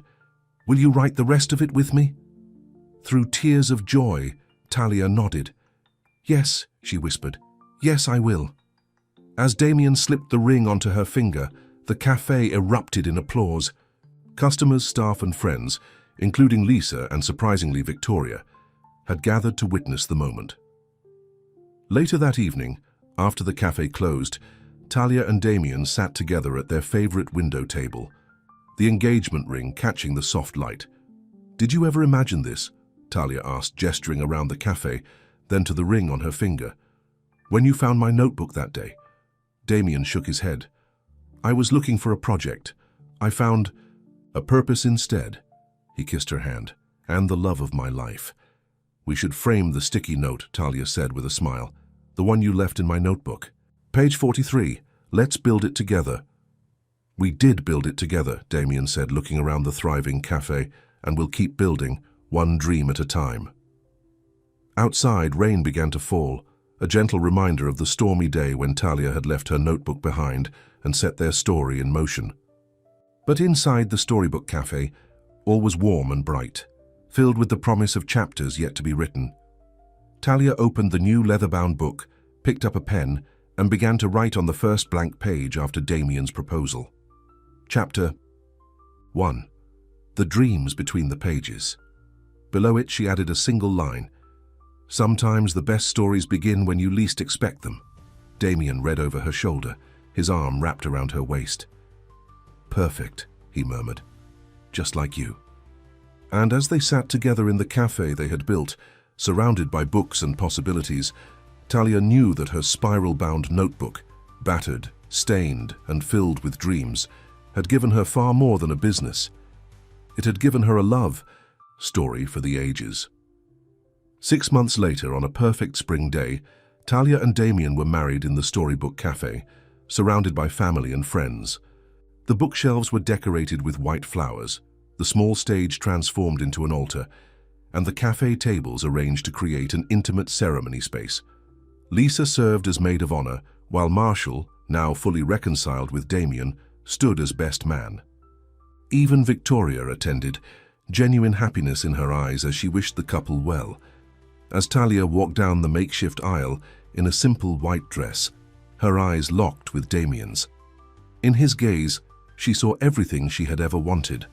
Will you write the rest of it with me?" Through tears of joy, Talia nodded. "Yes," she whispered. "Yes, I will." As Damien slipped the ring onto her finger, the cafe erupted in applause. Customers, staff and friends, including Lisa and surprisingly Victoria, had gathered to witness the moment. Later that evening, after the cafe closed, Talia and Damien sat together at their favorite window table, the engagement ring catching the soft light. "Did you ever imagine this?" Talia asked, gesturing around the cafe, then to the ring on her finger. "When you found my notebook that day?" Damien shook his head. "I was looking for a project. I found a purpose instead." He kissed her hand. "And the love of my life." "We should frame the sticky note," Talia said with a smile. "The one you left in my notebook. Page 43. Let's build it together." "We did build it together," Damien said, looking around the thriving cafe, "and we'll keep building, one dream at a time." Outside, rain began to fall, a gentle reminder of the stormy day when Talia had left her notebook behind and set their story in motion. But inside the storybook cafe, all was warm and bright, filled with the promise of chapters yet to be written. Talia opened the new leather-bound book, picked up a pen, and began to write on the first blank page after Damien's proposal. Chapter 1. The dreams between the pages. Below it, she added a single line. "Sometimes the best stories begin when you least expect them." Damien read over her shoulder, his arm wrapped around her waist. "Perfect," he murmured. "Just like you." And as they sat together in the cafe they had built, surrounded by books and possibilities, Talia knew that her spiral-bound notebook, battered, stained, and filled with dreams, had given her far more than a business. It had given her a love story for the ages. 6 months later, on a perfect spring day, Talia and Damien were married in the storybook cafe, surrounded by family and friends. The bookshelves were decorated with white flowers, the small stage transformed into an altar, and the cafe tables arranged to create an intimate ceremony space. Lisa served as maid of honor, while Marshall, now fully reconciled with Damien, stood as best man. Even Victoria attended, genuine happiness in her eyes as she wished the couple well. As Talia walked down the makeshift aisle in a simple white dress, her eyes locked with Damien's. In his gaze, she saw everything she had ever wanted: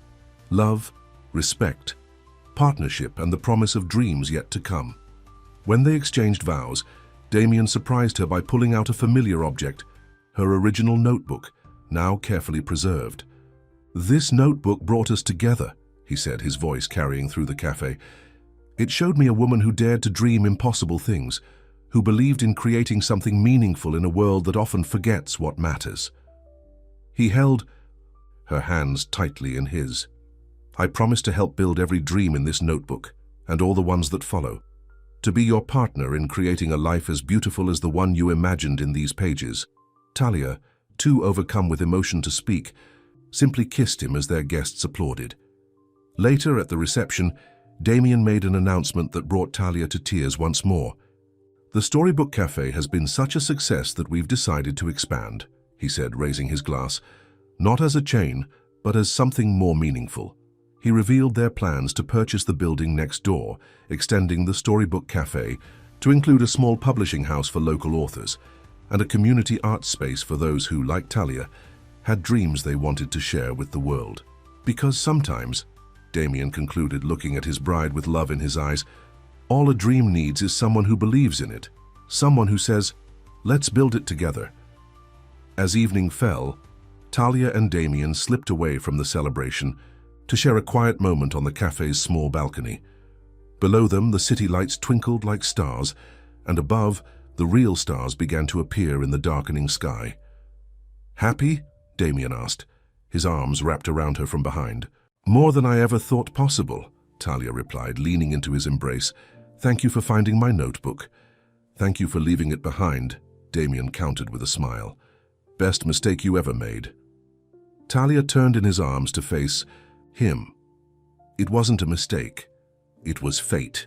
love, respect, partnership, and the promise of dreams yet to come. When they exchanged vows, Damien surprised her by pulling out a familiar object, her original notebook, now carefully preserved. "This notebook brought us together," he said, his voice carrying through the cafe. "It showed me a woman who dared to dream impossible things, who believed in creating something meaningful in a world that often forgets what matters." He held her hands tightly in his. "I promise to help build every dream in this notebook, and all the ones that follow. To be your partner in creating a life as beautiful as the one you imagined in these pages." Talia, too overcome with emotion to speak, simply kissed him as their guests applauded. Later at the reception, Damien made an announcement that brought Talia to tears once more. "The Storybook Cafe has been such a success that we've decided to expand," he said, raising his glass. "Not as a chain, but as something more meaningful." He revealed their plans to purchase the building next door, extending the Storybook Cafe to include a small publishing house for local authors and a community arts space for those who, like Talia, had dreams they wanted to share with the world. "Because sometimes," Damien concluded, looking at his bride with love in his eyes, "all a dream needs is someone who believes in it, someone who says, 'Let's build it together.'" As evening fell, Talia and Damien slipped away from the celebration to share a quiet moment on the cafe's small balcony. Below them, the city lights twinkled like stars, and above, the real stars began to appear in the darkening sky. "Happy?" Damien asked, his arms wrapped around her from behind. "More than I ever thought possible," Talia replied, leaning into his embrace. "Thank you for finding my notebook." "Thank you for leaving it behind," Damien countered with a smile. "Best mistake you ever made." Talia turned in his arms to face him. It wasn't a mistake. It was fate.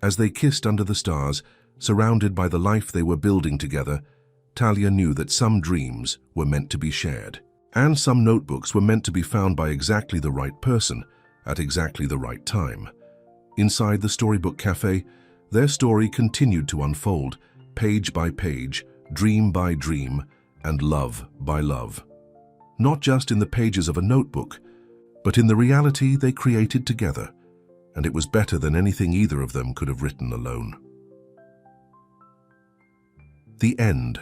As they kissed under the stars, surrounded by the life they were building together, Talia knew that some dreams were meant to be shared, and some notebooks were meant to be found by exactly the right person, at exactly the right time. Inside the Storybook Cafe, their story continued to unfold, page by page, dream by dream, and love by love. Not just in the pages of a notebook, But in the reality they created together, and it was better than anything either of them could have written alone. The end.